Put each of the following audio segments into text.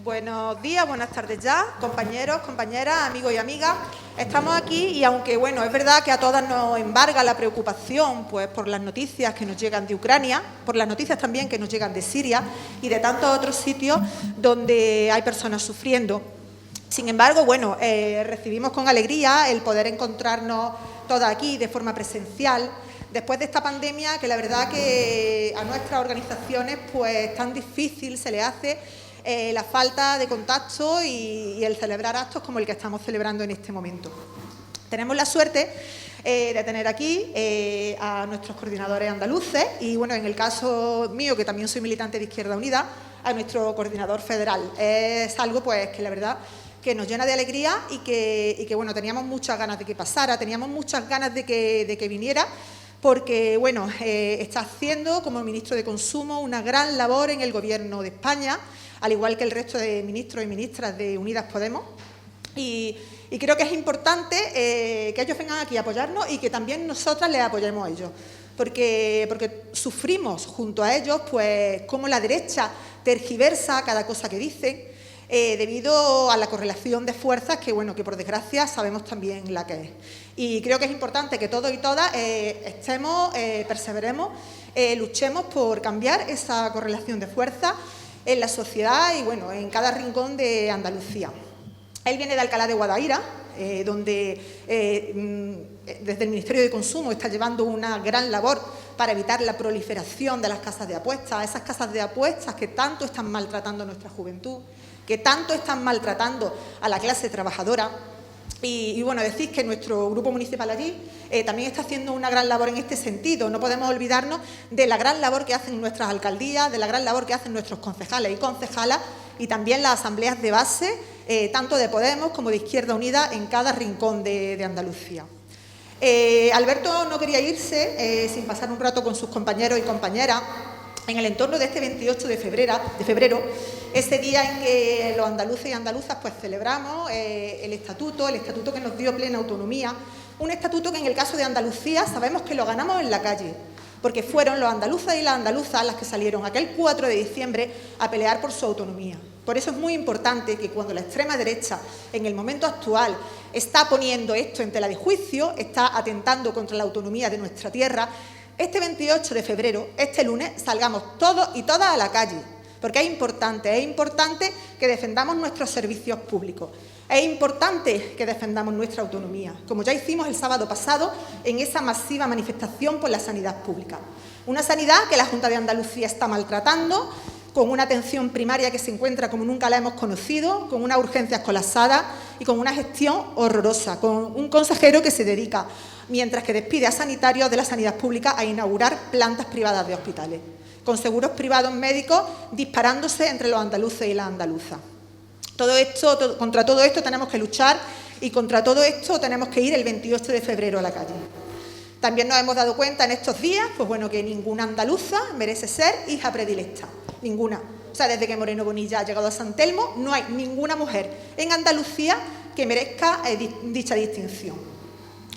Buenos días, buenas tardes ya, compañeros, compañeras, amigos y amigas. Estamos aquí y aunque, bueno, es verdad que a todas nos embarga la preocupación pues, por las noticias que nos llegan de Ucrania, por las noticias también que nos llegan de Siria y de tantos otros sitios donde hay personas sufriendo. Sin embargo, bueno, recibimos con alegría el poder encontrarnos todas aquí de forma presencial, después de esta pandemia que la verdad que a nuestras organizaciones pues tan difícil se le hace la falta de contacto y el celebrar actos como el que estamos celebrando en este momento. Tenemos la suerte de tener aquí a nuestros coordinadores andaluces y, bueno, en el caso mío, que también soy militante de Izquierda Unida, a nuestro coordinador federal. Es algo pues que la verdad que nos llena de alegría y que bueno, teníamos muchas ganas de que pasara, teníamos muchas ganas de que viniera, porque, bueno, está haciendo como ministro de Consumo una gran labor en el Gobierno de España, al igual que el resto de ministros y ministras de Unidas Podemos. Y creo que es importante que ellos vengan aquí a apoyarnos y que también nosotras les apoyemos a ellos, porque sufrimos junto a ellos pues cómo la derecha tergiversa cada cosa que dicen, debido a la correlación de fuerzas que, bueno, que por desgracia sabemos también la que es. Y creo que es importante que todos y todas estemos, perseveremos, luchemos por cambiar esa correlación de fuerzas en la sociedad y, bueno, en cada rincón de Andalucía. Él viene de Alcalá de Guadaira, donde desde el Ministerio de Consumo está llevando una gran labor para evitar la proliferación de las casas de apuestas, esas casas de apuestas que tanto están maltratando a nuestra juventud, que tanto están maltratando a la clase trabajadora. Y bueno, decir que nuestro grupo municipal allí también está haciendo una gran labor en este sentido. No podemos olvidarnos de la gran labor que hacen nuestras alcaldías, de la gran labor que hacen nuestros concejales y concejalas y también las asambleas de base, tanto de Podemos como de Izquierda Unida en cada rincón de Andalucía. Alberto no quería irse sin pasar un rato con sus compañeros y compañeras en el entorno de este 28 de febrero, ese día en que los andaluces y andaluzas pues celebramos el estatuto que nos dio plena autonomía, un estatuto que en el caso de Andalucía sabemos que lo ganamos en la calle, porque fueron los andaluces y las andaluzas las que salieron aquel 4 de diciembre a pelear por su autonomía. Por eso es muy importante que cuando la extrema derecha, en el momento actual, está poniendo esto en tela de juicio, está atentando contra la autonomía de nuestra tierra, este 28 de febrero, este lunes, salgamos todos y todas a la calle, porque es importante que defendamos nuestros servicios públicos, es importante que defendamos nuestra autonomía, como ya hicimos el sábado pasado en esa masiva manifestación por la sanidad pública. Una sanidad que la Junta de Andalucía está maltratando, con una atención primaria que se encuentra como nunca la hemos conocido, con unas urgencias colapsadas y con una gestión horrorosa, con un consejero que se dedica, mientras que despide a sanitarios de la sanidad pública, a inaugurar plantas privadas de hospitales, con seguros privados médicos disparándose entre los andaluces y las andaluzas. Contra todo esto tenemos que luchar y contra todo esto tenemos que ir el 28 de febrero a la calle. También nos hemos dado cuenta en estos días, pues bueno, que ninguna andaluza merece ser hija predilecta, ninguna. O sea, desde que Moreno Bonilla ha llegado a San Telmo, no hay ninguna mujer en Andalucía que merezca dicha distinción.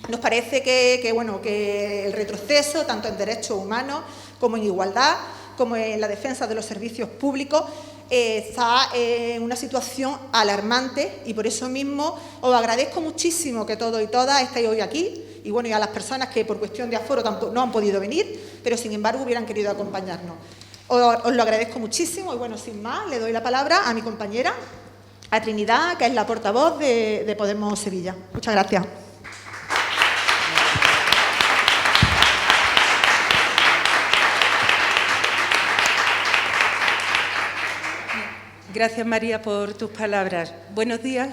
Nos parece que el retroceso, tanto en derechos humanos como en igualdad, como en la defensa de los servicios públicos, está en una situación alarmante y por eso mismo os agradezco muchísimo que todos y todas estéis hoy aquí y, bueno, y a las personas que por cuestión de aforo no han podido venir, pero sin embargo hubieran querido acompañarnos. Os lo agradezco muchísimo y, bueno, sin más, le doy la palabra a mi compañera, a Trinidad, que es la portavoz de Podemos Sevilla. Muchas gracias. Gracias, María, por tus palabras. Buenos días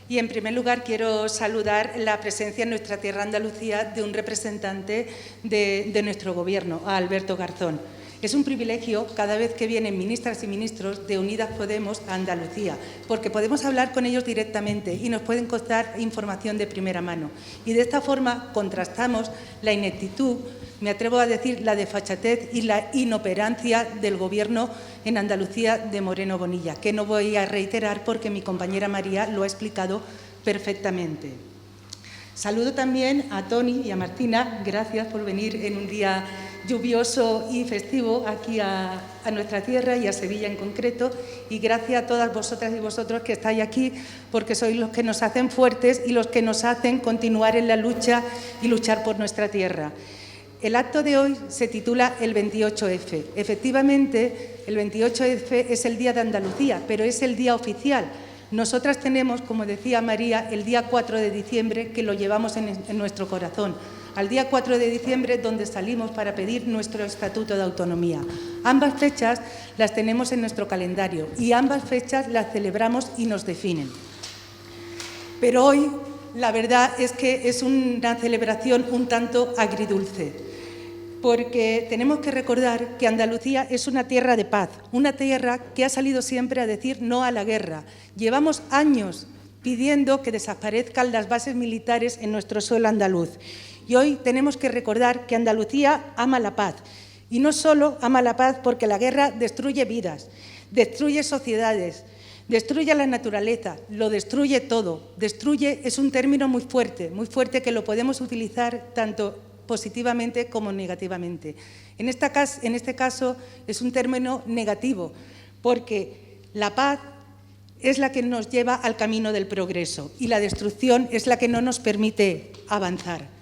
y, en primer lugar, quiero saludar la presencia en nuestra tierra Andalucía de un representante de nuestro Gobierno, a Alberto Garzón. Es un privilegio cada vez que vienen ministras y ministros de Unidas Podemos a Andalucía, porque podemos hablar con ellos directamente y nos pueden contar información de primera mano. Y de esta forma contrastamos la ineptitud, me atrevo a decir la desfachatez y la inoperancia del Gobierno en Andalucía de Moreno Bonilla, que no voy a reiterar porque mi compañera María lo ha explicado perfectamente. Saludo también a Toni y a Martina, gracias por venir en un día lluvioso y festivo aquí a nuestra tierra y a Sevilla en concreto, y gracias a todas vosotras y vosotros que estáis aquí, porque sois los que nos hacen fuertes y los que nos hacen continuar en la lucha y luchar por nuestra tierra. El acto de hoy se titula el 28F. Efectivamente, el 28F es el Día de Andalucía, pero es el día oficial. Nosotras tenemos, como decía María, el día 4 de diciembre, que lo llevamos en nuestro corazón. Al día 4 de diciembre, donde salimos para pedir nuestro Estatuto de Autonomía. Ambas fechas las tenemos en nuestro calendario y ambas fechas las celebramos y nos definen. Pero hoy, la verdad es que es una celebración un tanto agridulce, porque tenemos que recordar que Andalucía es una tierra de paz, una tierra que ha salido siempre a decir no a la guerra. Llevamos años pidiendo que desaparezcan las bases militares en nuestro suelo andaluz. Y hoy tenemos que recordar que Andalucía ama la paz. Y no solo ama la paz porque la guerra destruye vidas, destruye sociedades, destruye la naturaleza, lo destruye todo. Destruye es un término muy fuerte que lo podemos utilizar tanto positivamente como negativamente. En este caso es un término negativo, porque la paz es la que nos lleva al camino del progreso y la destrucción es la que no nos permite avanzar.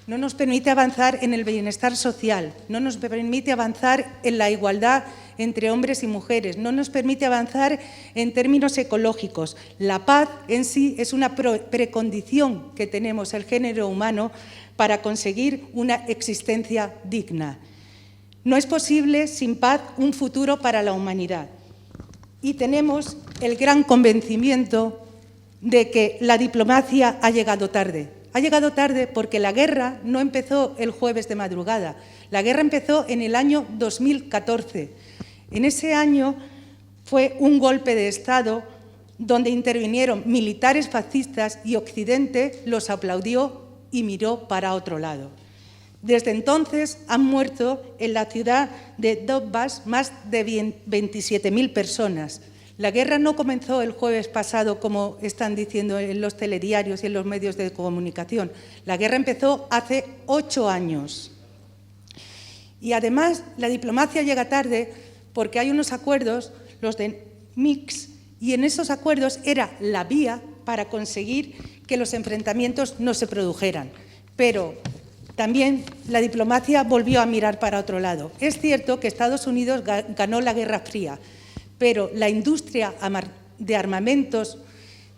No nos permite avanzar en el bienestar social, no nos permite avanzar en la igualdad entre hombres y mujeres, no nos permite avanzar en términos ecológicos. La paz en sí es una precondición que tenemos el género humano para conseguir una existencia digna. No es posible sin paz un futuro para la humanidad. Y tenemos el gran convencimiento de que la diplomacia ha llegado tarde. Ha llegado tarde porque la guerra no empezó el jueves de madrugada. La guerra empezó en el año 2014. En ese año fue un golpe de Estado donde intervinieron militares fascistas y Occidente los aplaudió y miró para otro lado. Desde entonces han muerto en la ciudad de Donbass más de 27.000 personas. La guerra no comenzó el jueves pasado, como están diciendo en los telediarios y en los medios de comunicación. La guerra empezó hace 8 años. Y además, la diplomacia llega tarde porque hay unos acuerdos, los de Minsk, y en esos acuerdos era la vía para conseguir que los enfrentamientos no se produjeran. Pero también la diplomacia volvió a mirar para otro lado. Es cierto que Estados Unidos ganó la Guerra Fría, pero la industria de armamentos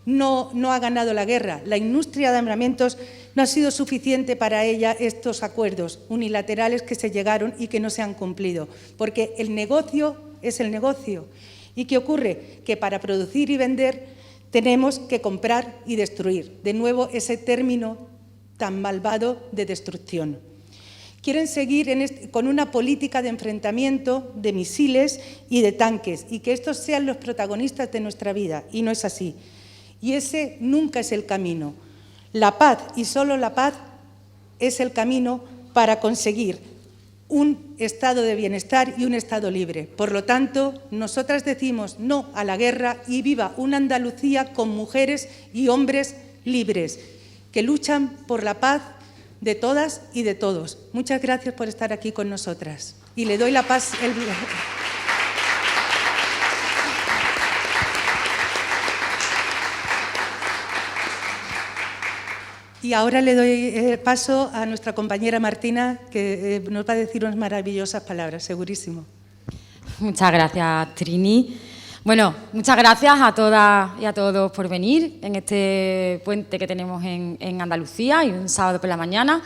no ha ganado la guerra. La industria de armamentos no ha sido suficiente para ella estos acuerdos unilaterales que se llegaron y que no se han cumplido, porque el negocio es el negocio. ¿Y qué ocurre? Que para producir y vender tenemos que comprar y destruir. De nuevo, ese término tan malvado de destrucción. Quieren seguir con una política de enfrentamiento de misiles y de tanques y que estos sean los protagonistas de nuestra vida, y no es así. Y ese nunca es el camino. La paz y solo la paz es el camino para conseguir un estado de bienestar y un estado libre. Por lo tanto, nosotras decimos no a la guerra y viva una Andalucía con mujeres y hombres libres que luchan por la paz de todas y de todos. Muchas gracias por estar aquí con nosotras. Y le doy la paz. Y ahora le doy paso a nuestra compañera Martina, que nos va a decir unas maravillosas palabras, segurísimo. Muchas gracias, Trini. Bueno, muchas gracias a todas y a todos por venir en este puente que tenemos en Andalucía y un sábado por la mañana.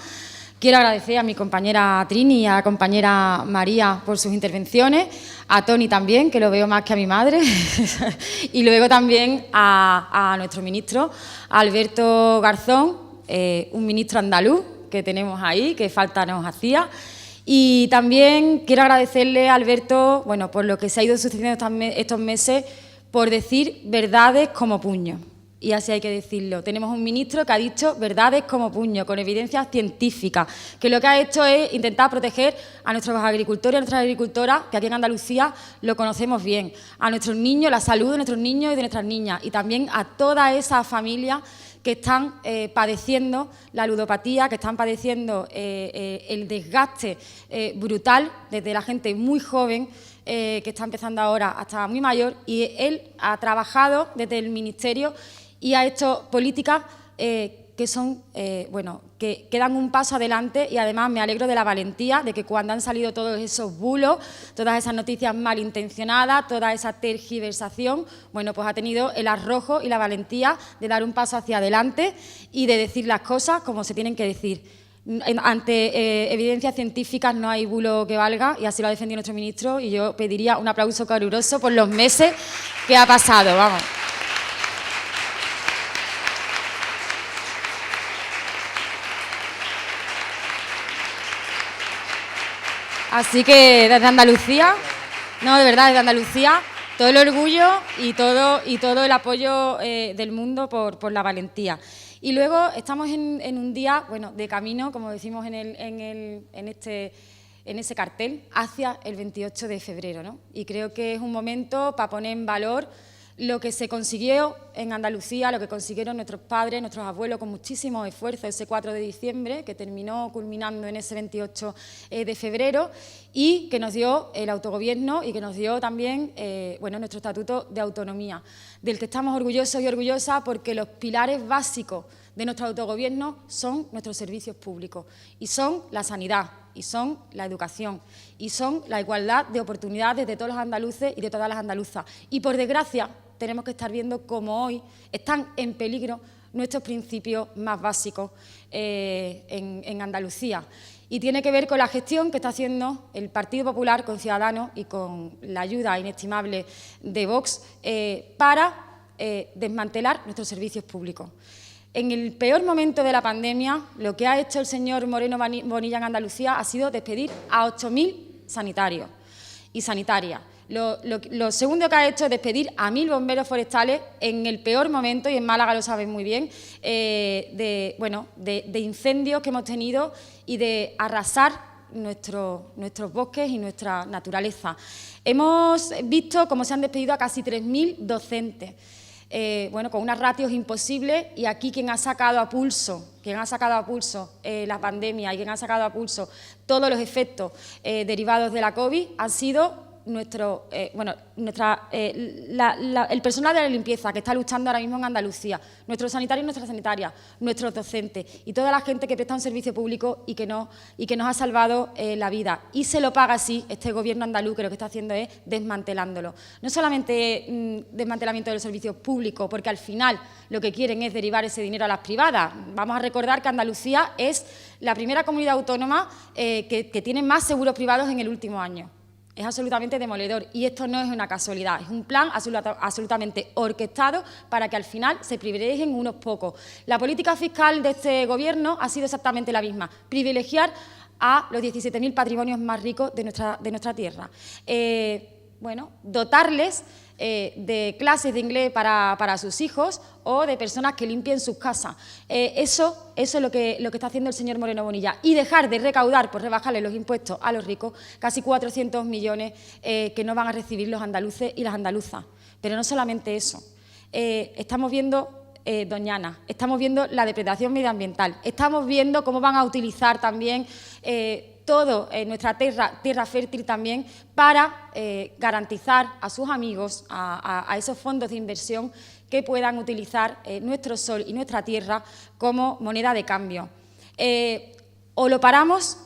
Quiero agradecer a mi compañera Trini y a la compañera María por sus intervenciones, a Toni también, que lo veo más que a mi madre, y luego también a nuestro ministro, Alberto Garzón, un ministro andaluz que tenemos ahí, que falta nos hacía. Y también quiero agradecerle a Alberto, bueno, por lo que se ha ido sucediendo estos meses, por decir verdades como puño. Y así hay que decirlo. Tenemos un ministro que ha dicho verdades como puño, con evidencias científicas, que lo que ha hecho es intentar proteger a nuestros agricultores y a nuestras agricultoras, que aquí en Andalucía lo conocemos bien, a nuestros niños, la salud de nuestros niños y de nuestras niñas, y también a toda esa familia que están padeciendo la ludopatía, que están padeciendo el desgaste brutal desde la gente muy joven, que está empezando ahora hasta muy mayor, y él ha trabajado desde el Ministerio y ha hecho políticas que son, que dan un paso adelante, y además me alegro de la valentía de que cuando han salido todos esos bulos, todas esas noticias malintencionadas, toda esa tergiversación, bueno, pues ha tenido el arrojo y la valentía de dar un paso hacia adelante y de decir las cosas como se tienen que decir. Ante evidencias científicas no hay bulo que valga, y así lo ha defendido nuestro ministro, y yo pediría un aplauso caluroso por los meses que ha pasado, vamos. Así que desde Andalucía, no, de verdad, desde Andalucía, todo el orgullo y todo el apoyo del mundo por la valentía. Y luego estamos en un día, bueno, de camino, como decimos en ese cartel, hacia el 28 de febrero, ¿no? Y creo que es un momento para poner en valor lo que se consiguió en Andalucía, lo que consiguieron nuestros padres, nuestros abuelos, con muchísimo esfuerzo, ese 4 de diciembre, que terminó culminando en ese 28 de febrero, y que nos dio el autogobierno y que nos dio también nuestro Estatuto de Autonomía, del que estamos orgullosos y orgullosas, porque los pilares básicos de nuestro autogobierno son nuestros servicios públicos, y son la sanidad, y son la educación, y son la igualdad de oportunidades de todos los andaluces y de todas las andaluzas. Y por desgracia tenemos que estar viendo cómo hoy están en peligro nuestros principios más básicos en Andalucía. Y tiene que ver con la gestión que está haciendo el Partido Popular con Ciudadanos y con la ayuda inestimable de Vox para desmantelar nuestros servicios públicos. En el peor momento de la pandemia, lo que ha hecho el señor Moreno Bonilla en Andalucía ha sido despedir a 8.000 sanitarios y sanitarias. Lo segundo que ha hecho es despedir a 1.000 bomberos forestales en el peor momento, y en Málaga lo saben muy bien, de incendios que hemos tenido y de arrasar nuestros bosques y nuestra naturaleza. Hemos visto cómo se han despedido a casi 3.000 docentes. Con unas ratios imposibles, y aquí quien ha sacado a pulso la pandemia y quien ha sacado a pulso todos los efectos derivados de la COVID han sido el personal de la limpieza que está luchando ahora mismo en Andalucía, nuestros sanitarios y nuestras sanitarias, nuestros docentes y toda la gente que presta un servicio público y que nos ha salvado la vida. Y se lo paga así este gobierno andaluz, que lo que está haciendo es desmantelándolo. No solamente desmantelamiento de los servicios públicos, porque al final lo que quieren es derivar ese dinero a las privadas. Vamos a recordar que Andalucía es la primera comunidad autónoma que tiene más seguros privados en el último año. Es absolutamente demoledor, y esto no es una casualidad, es un plan absolutamente orquestado para que al final se privilegien unos pocos. La política fiscal de este Gobierno ha sido exactamente la misma: privilegiar a los 17.000 patrimonios más ricos de nuestra tierra. Dotarles de clases de inglés para sus hijos, o de personas que limpien sus casas. Eso es lo que está haciendo el señor Moreno Bonilla, y dejar de recaudar por rebajarle los impuestos a los ricos, casi 400 millones que no van a recibir los andaluces y las andaluzas. Pero no solamente eso, estamos viendo Doñana, estamos viendo la depredación medioambiental, estamos viendo cómo van a utilizar también todo nuestra tierra fértil también para garantizar a sus amigos, a esos fondos de inversión, que puedan utilizar nuestro sol y nuestra tierra como moneda de cambio. O lo paramos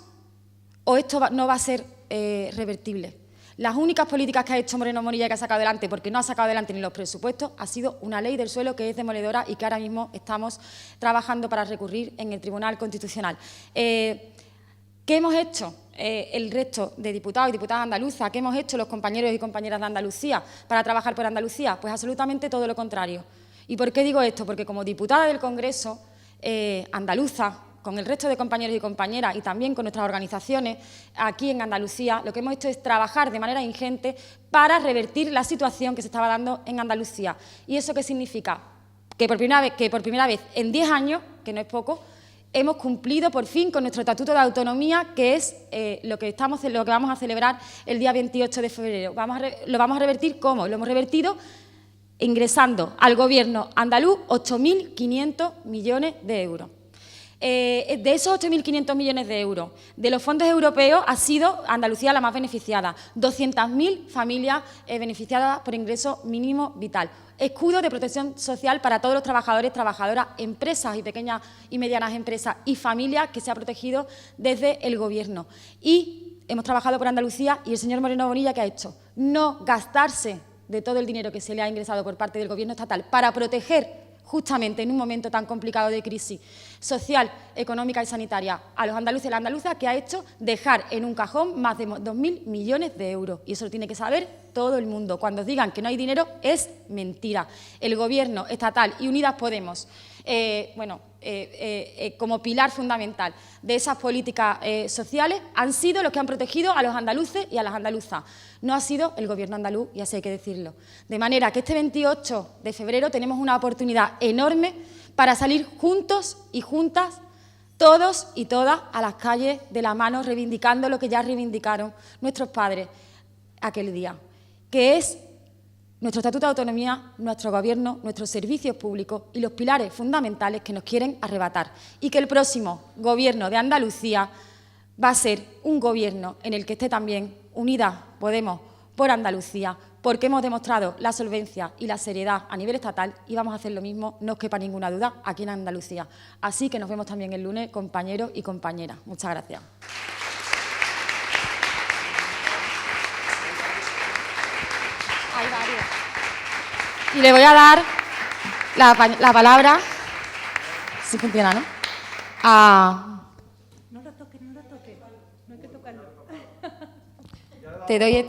o esto no va a ser revertible. Las únicas políticas que ha hecho Moreno Bonilla, que ha sacado adelante, porque no ha sacado adelante ni los presupuestos, ha sido una ley del suelo que es demoledora y que ahora mismo estamos trabajando para recurrir en el Tribunal Constitucional. ¿Qué hemos hecho el resto de diputados y diputadas andaluzas? ¿Qué hemos hecho los compañeros y compañeras de Andalucía para trabajar por Andalucía? Pues absolutamente todo lo contrario. ¿Y por qué digo esto? Porque como diputada del Congreso andaluza, con el resto de compañeros y compañeras y también con nuestras organizaciones aquí en Andalucía, lo que hemos hecho es trabajar de manera ingente para revertir la situación que se estaba dando en Andalucía. ¿Y eso qué significa? Que por primera vez en 10 años, que no es poco, hemos cumplido por fin con nuestro Estatuto de Autonomía, que es lo que vamos a celebrar el día 28 de febrero. ¿Lo vamos a revertir cómo? Lo hemos revertido ingresando al Gobierno andaluz 8.500 millones de euros. De esos 8.500 millones de euros, de los fondos europeos, ha sido Andalucía la más beneficiada. 200.000 familias beneficiadas por ingreso mínimo vital. Escudo de protección social para todos los trabajadores, trabajadoras, empresas y pequeñas y medianas empresas y familias que se ha protegido desde el Gobierno. Y hemos trabajado por Andalucía y el señor Moreno Bonilla, ¿qué ha hecho? No gastarse de todo el dinero que se le ha ingresado por parte del Gobierno estatal para proteger justamente en un momento tan complicado de crisis social, económica y sanitaria a los andaluces y las andaluzas, que ha hecho dejar en un cajón más de 2.000 millones de euros. Y eso lo tiene que saber todo el mundo. Cuando os digan que no hay dinero, es mentira. El Gobierno estatal y Unidas Podemos, como pilar fundamental de esas políticas sociales, han sido los que han protegido a los andaluces y a las andaluzas. No ha sido el Gobierno andaluz, y así hay que decirlo. De manera que este 28 de febrero tenemos una oportunidad enorme para salir juntos y juntas, todos y todas, a las calles de la mano, reivindicando lo que ya reivindicaron nuestros padres aquel día, que es nuestro Estatuto de Autonomía, nuestro Gobierno, nuestros servicios públicos y los pilares fundamentales que nos quieren arrebatar. Y que el próximo Gobierno de Andalucía va a ser un Gobierno en el que esté también Unidas Podemos por Andalucía, porque hemos demostrado la solvencia y la seriedad a nivel estatal y vamos a hacer lo mismo, no os quepa ninguna duda, aquí en Andalucía. Así que nos vemos también el lunes, compañeros y compañeras. Muchas gracias. Hay varios. Y le voy a dar la palabra, si funciona, ¿no? No lo toques, no hay que tocarlo. Te doy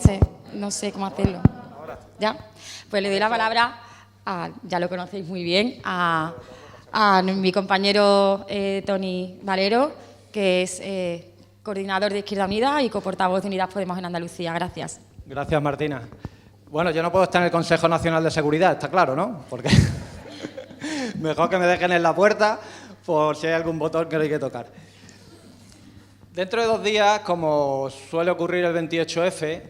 no sé cómo hacerlo. ¿Ya? Pues le doy la palabra, ya lo conocéis muy bien, a mi compañero Toni Valero, que es coordinador de Izquierda Unida y coportavoz de Unidas Podemos en Andalucía. Gracias. Gracias, Martina. Bueno, yo no puedo estar en el Consejo Nacional de Seguridad, está claro, ¿no? Porque mejor que me dejen en la puerta por si hay algún botón que no hay que tocar. Dentro de 2 días, como suele ocurrir el 28F,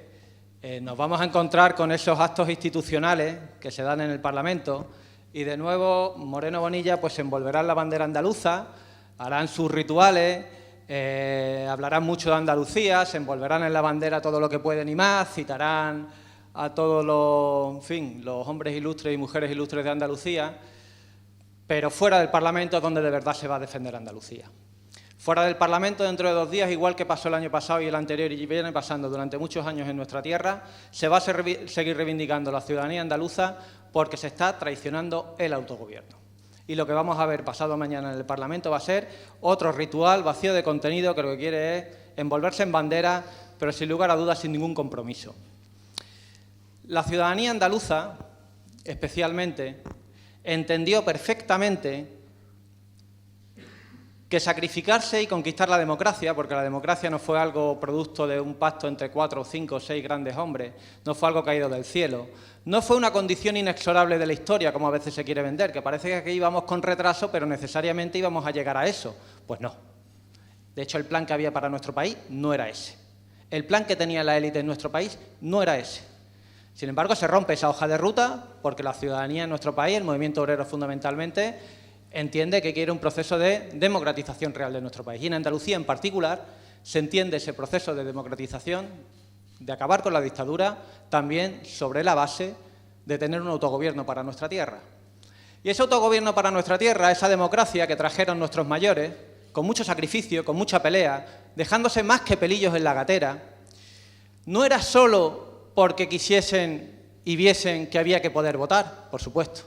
nos vamos a encontrar con esos actos institucionales que se dan en el Parlamento y de nuevo Moreno Bonilla pues se envolverá en la bandera andaluza, harán sus rituales, hablarán mucho de Andalucía, se envolverán en la bandera todo lo que pueden y más, citarán a todos los hombres ilustres y mujeres ilustres de Andalucía, pero fuera del Parlamento es donde de verdad se va a defender Andalucía. Fuera del Parlamento, dentro de 2 días, igual que pasó el año pasado y el anterior y viene pasando durante muchos años en nuestra tierra, se va a seguir reivindicando la ciudadanía andaluza porque se está traicionando el autogobierno. Y lo que vamos a ver pasado mañana en el Parlamento va a ser otro ritual vacío de contenido que lo que quiere es envolverse en bandera, pero sin lugar a dudas sin ningún compromiso. La ciudadanía andaluza, especialmente, entendió perfectamente que sacrificarse y conquistar la democracia, porque la democracia no fue algo producto de un pacto entre 4, 5 o 6 grandes hombres, no fue algo caído del cielo, no fue una condición inexorable de la historia, como a veces se quiere vender, que parece que aquí íbamos con retraso, pero necesariamente íbamos a llegar a eso. Pues no. De hecho, el plan que había para nuestro país no era ese. El plan que tenía la élite en nuestro país no era ese. Sin embargo, se rompe esa hoja de ruta porque la ciudadanía en nuestro país, el movimiento obrero fundamentalmente, entiende que quiere un proceso de democratización real de nuestro país. Y en Andalucía, en particular, se entiende ese proceso de democratización, de acabar con la dictadura, también sobre la base de tener un autogobierno para nuestra tierra. Y ese autogobierno para nuestra tierra, esa democracia que trajeron nuestros mayores, con mucho sacrificio, con mucha pelea, dejándose más que pelillos en la gatera, no era solo porque quisiesen y viesen que había que poder votar, por supuesto,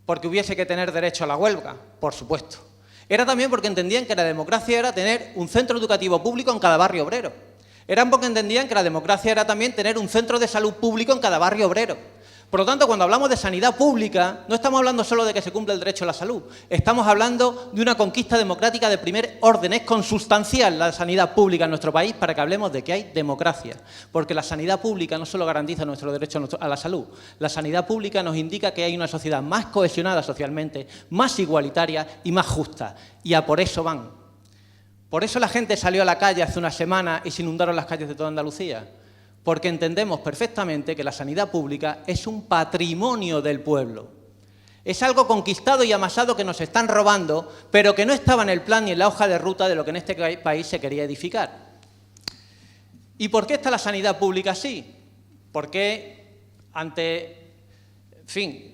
porque hubiese que tener derecho a la huelga, por supuesto. Era también porque entendían que la democracia era tener un centro educativo público en cada barrio obrero. Eran porque entendían que la democracia era también tener un centro de salud público en cada barrio obrero. Por lo tanto, cuando hablamos de sanidad pública, no estamos hablando solo de que se cumpla el derecho a la salud, estamos hablando de una conquista democrática de primer orden. Es consustancial la sanidad pública en nuestro país para que hablemos de que hay democracia, porque la sanidad pública no solo garantiza nuestro derecho a la salud, la sanidad pública nos indica que hay una sociedad más cohesionada socialmente, más igualitaria y más justa, y a por eso van. Por eso la gente salió a la calle hace una semana y se inundaron las calles de toda Andalucía, porque entendemos perfectamente que la sanidad pública es un patrimonio del pueblo. Es algo conquistado y amasado que nos están robando, pero que no estaba en el plan ni en la hoja de ruta de lo que en este país se quería edificar. ¿Y por qué está la sanidad pública así? Porque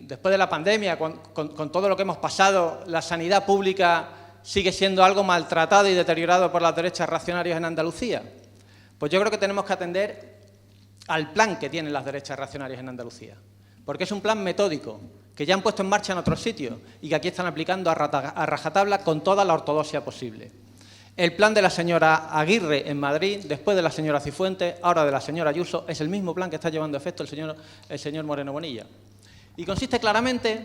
después de la pandemia, con todo lo que hemos pasado, la sanidad pública sigue siendo algo maltratado y deteriorado por las derechas reaccionarias en Andalucía. Pues yo creo que tenemos que atender al plan que tienen las derechas reaccionarias en Andalucía, porque es un plan metódico que ya han puesto en marcha en otros sitios y que aquí están aplicando a rajatabla con toda la ortodoxia posible. El plan de la señora Aguirre en Madrid, después de la señora Cifuentes, ahora de la señora Ayuso, es el mismo plan que está llevando a efecto el señor Moreno Bonilla. Y consiste claramente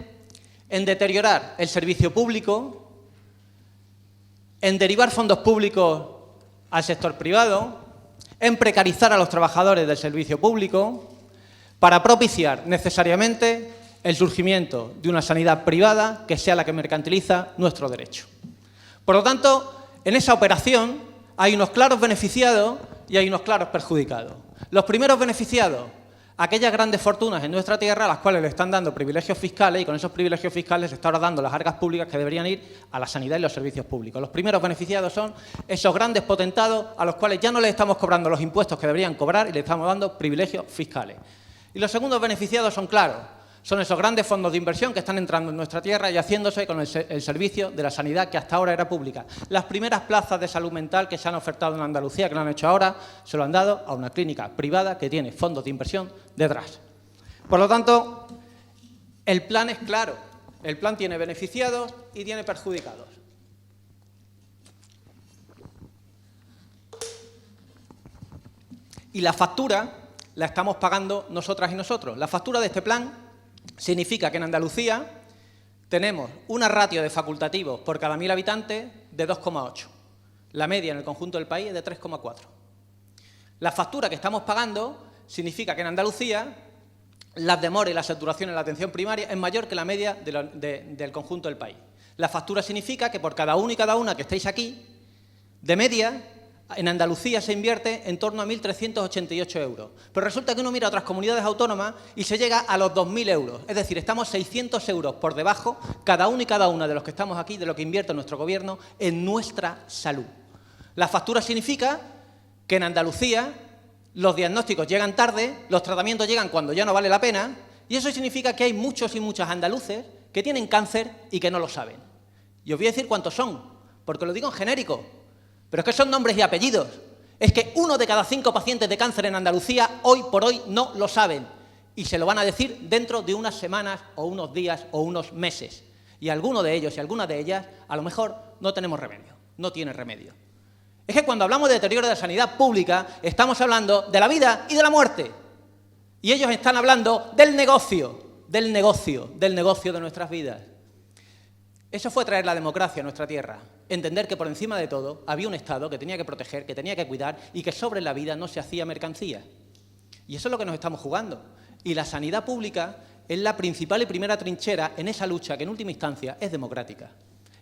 en deteriorar el servicio público, en derivar fondos públicos al sector privado, en precarizar a los trabajadores del servicio público, para propiciar necesariamente el surgimiento de una sanidad privada que sea la que mercantiliza nuestro derecho. Por lo tanto, en esa operación hay unos claros beneficiados y hay unos claros perjudicados. Los primeros beneficiados, aquellas grandes fortunas en nuestra tierra a las cuales le están dando privilegios fiscales y con esos privilegios fiscales se está ahora dando las arcas públicas que deberían ir a la sanidad y los servicios públicos. Los primeros beneficiados son esos grandes potentados a los cuales ya no les estamos cobrando los impuestos que deberían cobrar y les estamos dando privilegios fiscales. Y los segundos beneficiados son claros. Son esos grandes fondos de inversión que están entrando en nuestra tierra y haciéndose con el servicio de la sanidad que hasta ahora era pública. Las primeras plazas de salud mental que se han ofertado en Andalucía, que lo han hecho ahora, se lo han dado a una clínica privada que tiene fondos de inversión detrás. Por lo tanto, el plan es claro. El plan tiene beneficiados y tiene perjudicados. Y la factura la estamos pagando nosotras y nosotros. La factura de este plan significa que en Andalucía tenemos una ratio de facultativos por cada 1000 habitantes de 2,8. La media en el conjunto del país es de 3,4. La factura que estamos pagando significa que en Andalucía las demoras y la saturación en la atención primaria es mayor que la media del conjunto del país. La factura significa que por cada uno y cada una que estéis aquí, de media, en Andalucía se invierte en torno a 1.388 euros. Pero resulta que uno mira a otras comunidades autónomas y se llega a los 2.000 euros. Es decir, estamos 600 euros por debajo, cada uno y cada una de los que estamos aquí, de lo que invierte nuestro gobierno en nuestra salud. La factura significa que en Andalucía los diagnósticos llegan tarde, los tratamientos llegan cuando ya no vale la pena, y eso significa que hay muchos y muchas andaluces que tienen cáncer y que no lo saben. Y os voy a decir cuántos son, porque lo digo en genérico. Pero es que son nombres y apellidos. Es que 1 de cada 5 pacientes de cáncer en Andalucía hoy por hoy no lo saben. Y se lo van a decir dentro de unas semanas o unos días o unos meses. Y alguno de ellos y algunas de ellas a lo mejor no tenemos remedio, no tiene remedio. Es que cuando hablamos de deterioro de la sanidad pública estamos hablando de la vida y de la muerte. Y ellos están hablando del negocio de nuestras vidas. Eso fue traer la democracia a nuestra tierra. Entender que por encima de todo había un Estado que tenía que proteger, que tenía que cuidar y que sobre la vida no se hacía mercancía. Y eso es lo que nos estamos jugando. Y la sanidad pública es la principal y primera trinchera en esa lucha que en última instancia es democrática.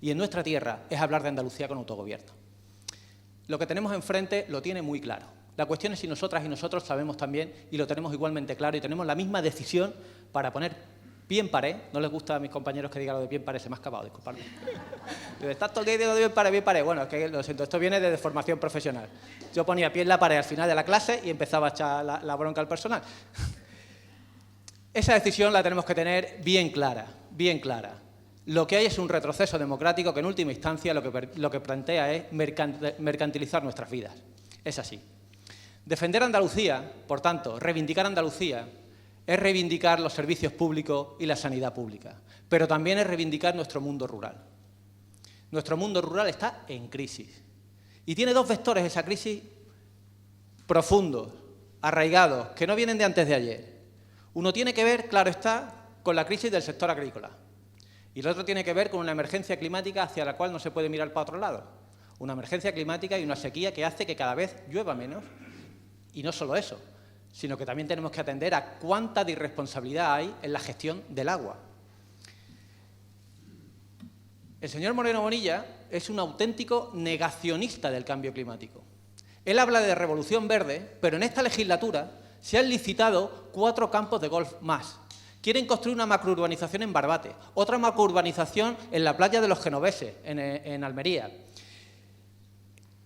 Y en nuestra tierra es hablar de Andalucía con autogobierno. Lo que tenemos enfrente lo tiene muy claro. La cuestión es si nosotras y nosotros sabemos también y lo tenemos igualmente claro y tenemos la misma decisión para poner pie en pared. No les gusta a mis compañeros que digan lo de pie en pared, se me ha escapado, disculpadme. ¿Estás todo el día diciendo de pie en pared? Bueno, es que lo siento, esto viene de formación profesional. Yo ponía pie en la pared al final de la clase y empezaba a echar la bronca al personal. Esa decisión la tenemos que tener bien clara, bien clara. Lo que hay es un retroceso democrático que en última instancia lo que plantea es mercantilizar nuestras vidas. Es así. Defender Andalucía, por tanto, reivindicar Andalucía, es reivindicar los servicios públicos y la sanidad pública, pero también es reivindicar nuestro mundo rural. Nuestro mundo rural está en crisis y tiene dos vectores esa crisis profundos, arraigados, que no vienen de antes de ayer. Uno tiene que ver, claro está, con la crisis del sector agrícola y el otro tiene que ver con una emergencia climática hacia la cual no se puede mirar para otro lado. Una emergencia climática y una sequía que hace que cada vez llueva menos. Y no solo eso, sino que también tenemos que atender a cuánta de irresponsabilidad hay en la gestión del agua. El señor Moreno Bonilla es un auténtico negacionista del cambio climático. Él habla de revolución verde, pero en esta legislatura Se han licitado 4 campos de golf más. Quieren construir una macrourbanización en Barbate, otra macrourbanización en la playa de los Genoveses, en Almería.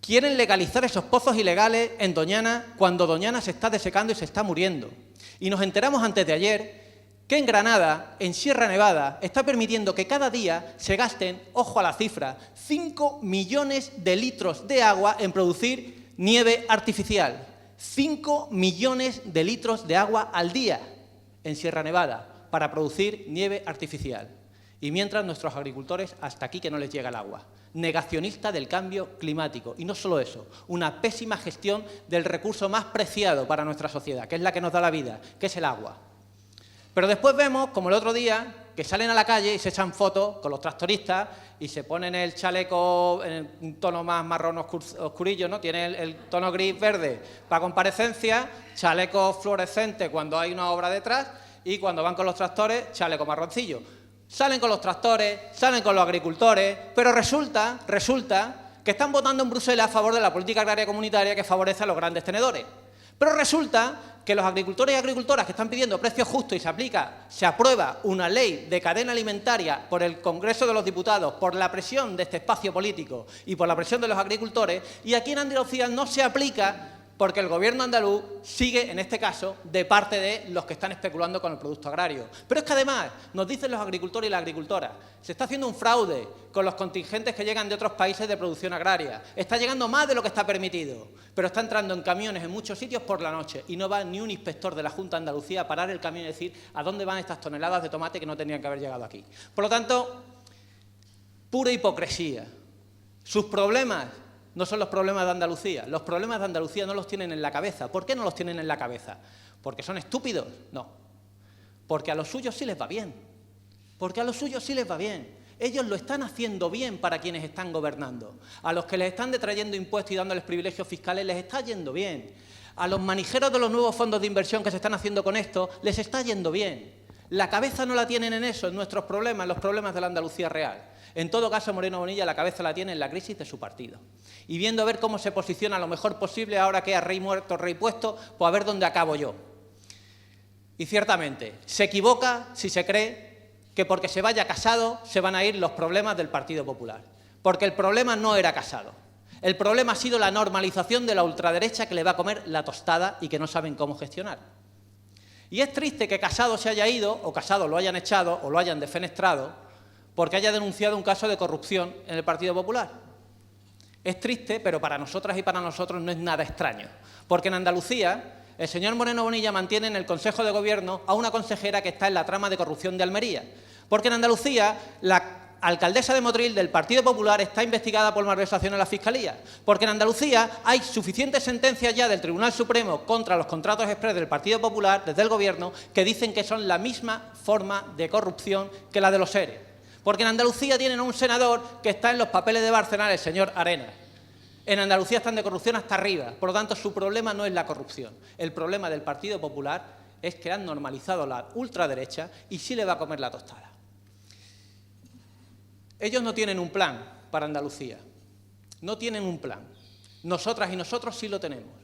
Quieren legalizar esos pozos ilegales en Doñana cuando Doñana se está desecando y se está muriendo. Y nos enteramos antes de ayer que en Granada, en Sierra Nevada, está permitiendo que cada día se gasten, ojo a la cifra, 5 millones de litros de agua en producir nieve artificial. 5 millones de litros de agua al día en Sierra Nevada para producir nieve artificial. Y mientras nuestros agricultores, hasta aquí que no les llega el agua. Negacionista del cambio climático. Y no solo eso, una pésima gestión del recurso más preciado para nuestra sociedad, que es la que nos da la vida, que es el agua. Pero después vemos, como el otro día, que salen a la calle y se echan fotos con los tractoristas y se ponen el chaleco en un tono más marrón oscurillo, ¿no? Tiene el tono gris-verde para comparecencia, chaleco fluorescente cuando hay una obra detrás y cuando van con los tractores, chaleco marroncillo. Salen con los tractores, salen con los agricultores, pero resulta que están votando en Bruselas a favor de la política agraria comunitaria que favorece a los grandes tenedores. Pero resulta que los agricultores y agricultoras que están pidiendo precios justos y se aprueba una ley de cadena alimentaria por el Congreso de los Diputados, por la presión de este espacio político y por la presión de los agricultores, y aquí en Andalucía no se aplica porque el Gobierno andaluz sigue, en este caso, de parte de los que están especulando con el producto agrario. Pero es que además, nos dicen los agricultores y las agricultoras, se está haciendo un fraude con los contingentes que llegan de otros países de producción agraria. Está llegando más de lo que está permitido, pero está entrando en camiones en muchos sitios por la noche y no va ni un inspector de la Junta de Andalucía a parar el camión y decir a dónde van estas toneladas de tomate que no tenían que haber llegado aquí. Por lo tanto, pura hipocresía. Sus problemas no son los problemas de Andalucía. Los problemas de Andalucía no los tienen en la cabeza. ¿Por qué no los tienen en la cabeza? ¿Porque son estúpidos? No. Porque a los suyos sí les va bien. Porque a los suyos sí les va bien. Ellos lo están haciendo bien para quienes están gobernando. A los que les están detrayendo impuestos y dándoles privilegios fiscales les está yendo bien. A los manijeros de los nuevos fondos de inversión que se están haciendo con esto les está yendo bien. La cabeza no la tienen en eso, en nuestros problemas, en los problemas de la Andalucía real. En todo caso, Moreno Bonilla la cabeza la tiene en la crisis de su partido. Y viendo a ver cómo se posiciona lo mejor posible, ahora que a rey muerto, rey puesto, pues a ver dónde acabo yo. Y ciertamente, se equivoca si se cree que porque se vaya Casado se van a ir los problemas del Partido Popular. Porque el problema no era Casado. El problema ha sido la normalización de la ultraderecha que le va a comer la tostada y que no saben cómo gestionar. Y es triste que Casado se haya ido, o Casado lo hayan echado, o lo hayan defenestrado, porque haya denunciado un caso de corrupción en el Partido Popular. Es triste, pero para nosotras y para nosotros no es nada extraño, porque en Andalucía el señor Moreno Bonilla mantiene en el Consejo de Gobierno a una consejera que está en la trama de corrupción de Almería, porque en Andalucía la alcaldesa de Motril del Partido Popular está investigada por malversación en la Fiscalía, porque en Andalucía hay suficientes sentencias ya del Tribunal Supremo contra los contratos exprés del Partido Popular desde el Gobierno que dicen que son la misma forma de corrupción que la de los ERE. Porque en Andalucía tienen un senador que está en los papeles de Bárcenas, el señor Arenas. En Andalucía están de corrupción hasta arriba. Por lo tanto, su problema no es la corrupción. El problema del Partido Popular es que han normalizado la ultraderecha y sí le va a comer la tostada. Ellos no tienen un plan para Andalucía. No tienen un plan. Nosotras y nosotros sí lo tenemos.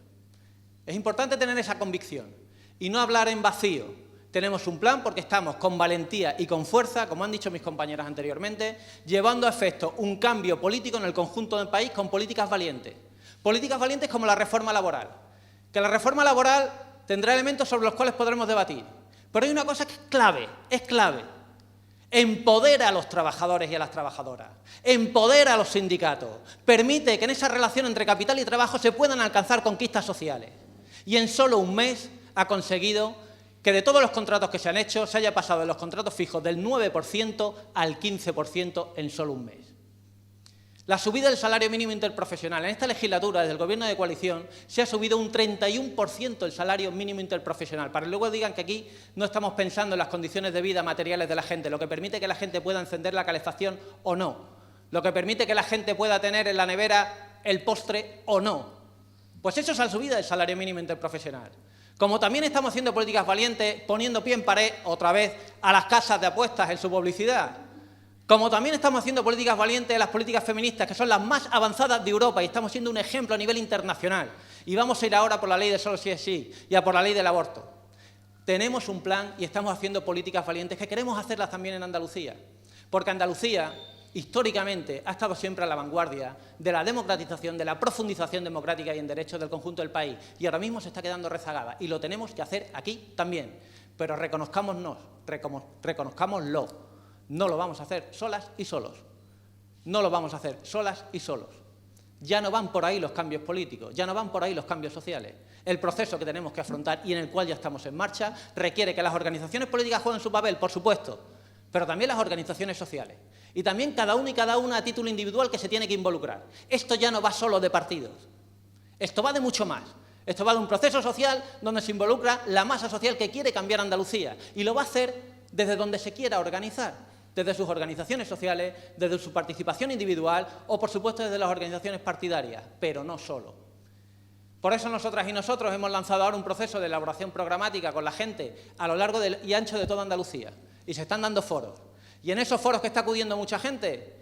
Es importante tener esa convicción y no hablar en vacío. Tenemos un plan porque estamos con valentía y con fuerza, como han dicho mis compañeras anteriormente, llevando a efecto un cambio político en el conjunto del país con políticas valientes. Políticas valientes como la reforma laboral. Que la reforma laboral tendrá elementos sobre los cuales podremos debatir. Pero hay una cosa que es clave. Empodera a los trabajadores y a las trabajadoras. Empodera a los sindicatos. Permite que en esa relación entre capital y trabajo se puedan alcanzar conquistas sociales. Y en solo un mes ha conseguido que de todos los contratos que se han hecho se haya pasado de los contratos fijos del 9% al 15% en solo un mes. La subida del salario mínimo interprofesional. En esta legislatura, desde el Gobierno de coalición, se ha subido un 31% el salario mínimo interprofesional. Para que luego digan que aquí no estamos pensando en las condiciones de vida materiales de la gente, lo que permite que la gente pueda encender la calefacción o no, lo que permite que la gente pueda tener en la nevera el postre o no. Pues eso es la subida del salario mínimo interprofesional. Como también estamos haciendo políticas valientes, poniendo pie en pared, otra vez, a las casas de apuestas en su publicidad. Como también estamos haciendo políticas valientes, las políticas feministas, que son las más avanzadas de Europa, y estamos siendo un ejemplo a nivel internacional. Y vamos a ir ahora por la ley de solo sí es sí y a por la ley del aborto. Tenemos un plan y estamos haciendo políticas valientes que queremos hacerlas también en Andalucía. Porque Andalucía, históricamente, ha estado siempre a la vanguardia de la democratización, de la profundización democrática y en derechos del conjunto del país. Y ahora mismo se está quedando rezagada. Y lo tenemos que hacer aquí también. Pero reconozcámonos, reconozcámoslo. No lo vamos a hacer solas y solos. No lo vamos a hacer solas y solos. Ya no van por ahí los cambios políticos, ya no van por ahí los cambios sociales. El proceso que tenemos que afrontar y en el cual ya estamos en marcha requiere que las organizaciones políticas jueguen su papel, por supuesto, pero también las organizaciones sociales. Y también cada uno y cada una a título individual que se tiene que involucrar. Esto ya no va solo de partidos, esto va de mucho más. Esto va de un proceso social donde se involucra la masa social que quiere cambiar Andalucía y lo va a hacer desde donde se quiera organizar. Desde sus organizaciones sociales, desde su participación individual o, por supuesto, desde las organizaciones partidarias, pero no solo. Por eso nosotras y nosotros hemos lanzado ahora un proceso de elaboración programática con la gente a lo largo y ancho de toda Andalucía y se están dando foros. Y en esos foros que está acudiendo mucha gente,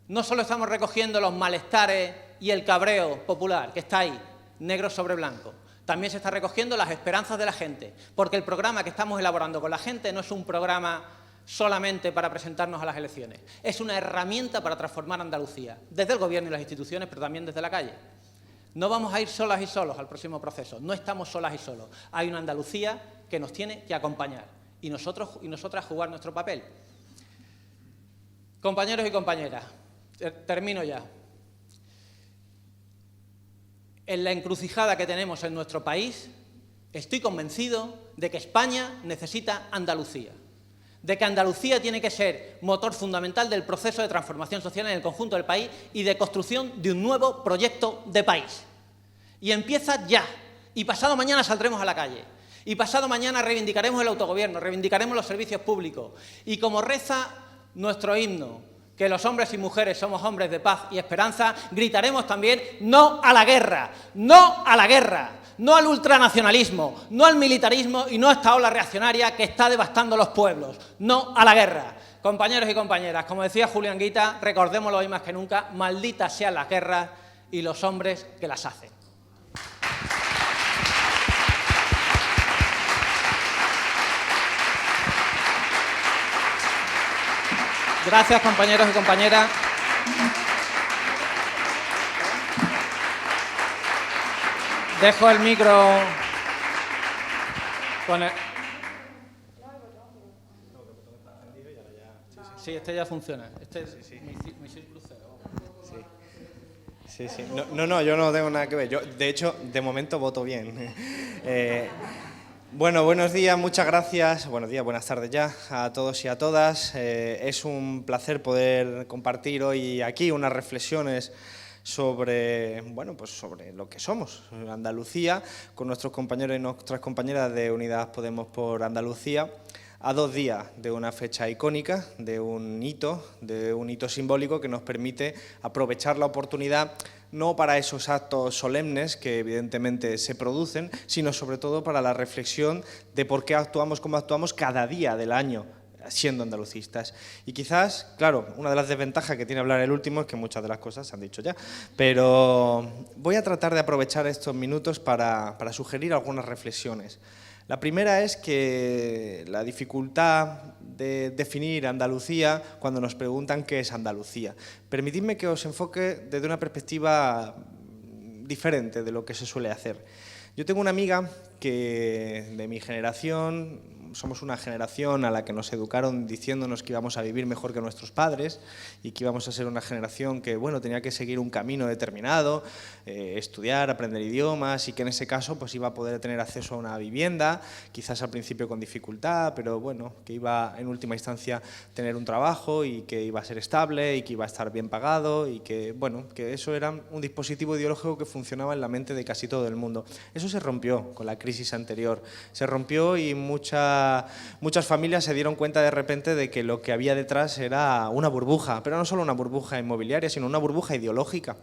no solo estamos recogiendo los malestares y el cabreo popular, que está ahí, negro sobre blanco, también se está recogiendo las esperanzas de la gente, porque el programa que estamos elaborando con la gente no es un programa solamente para presentarnos a las elecciones. Es una herramienta para transformar Andalucía, desde el Gobierno y las instituciones, pero también desde la calle. No vamos a ir solas y solos al próximo proceso, no estamos solas y solos. Hay una Andalucía que nos tiene que acompañar y nosotros y nosotras jugar nuestro papel. Compañeros y compañeras, termino ya. En la encrucijada que tenemos en nuestro país, estoy convencido de que España necesita Andalucía. De que Andalucía tiene que ser motor fundamental del proceso de transformación social en el conjunto del país y de construcción de un nuevo proyecto de país. Y empieza ya. Y pasado mañana saldremos a la calle. Y pasado mañana reivindicaremos el autogobierno, reivindicaremos los servicios públicos. Y como reza nuestro himno, que los hombres y mujeres somos hombres de paz y esperanza, gritaremos también no a la guerra, no a la guerra. No al ultranacionalismo, no al militarismo y no a esta ola reaccionaria que está devastando los pueblos. No a la guerra. Compañeros y compañeras, como decía Julián Guita, recordémoslo hoy más que nunca, malditas sean las guerras y los hombres que las hacen. Gracias, compañeros y compañeras. Dejo el micro con el... Sí, este ya funciona. Este es misil crucero. Sí. No, yo no tengo nada que ver. Yo, de hecho, de momento voto bien. Bueno, buenos días, muchas gracias. Buenos días, buenas tardes ya a todos y a todas. Es un placer poder compartir hoy aquí unas reflexiones sobre, bueno, pues sobre lo que somos, Andalucía, con nuestros compañeros y nuestras compañeras de Unidas Podemos por Andalucía, a 2 días de una fecha icónica, de un hito simbólico que nos permite aprovechar la oportunidad no para esos actos solemnes que evidentemente se producen, sino sobre todo para la reflexión de por qué actuamos como actuamos cada día del año, siendo andalucistas. Y quizás, claro, una de las desventajas que tiene hablar el último es que muchas de las cosas se han dicho ya, pero voy a tratar de aprovechar estos minutos para sugerir algunas reflexiones. La primera es que la dificultad de definir Andalucía cuando nos preguntan qué es Andalucía. Permitidme que os enfoque desde una perspectiva diferente de lo que se suele hacer. Yo tengo una amiga que de mi generación, somos una generación a la que nos educaron diciéndonos que íbamos a vivir mejor que nuestros padres y que íbamos a ser una generación que, bueno, tenía que seguir un camino determinado, estudiar, aprender idiomas y que en ese caso pues iba a poder tener acceso a una vivienda, quizás al principio con dificultad, pero bueno, que iba en última instancia a tener un trabajo y que iba a ser estable y que iba a estar bien pagado y que, bueno, que eso era un dispositivo ideológico que funcionaba en la mente de casi todo el mundo. Eso se rompió con la crisis anterior, se rompió y muchas familias se dieron cuenta de repente de que lo que había detrás era una burbuja, pero no solo una burbuja inmobiliaria, sino una burbuja ideológica.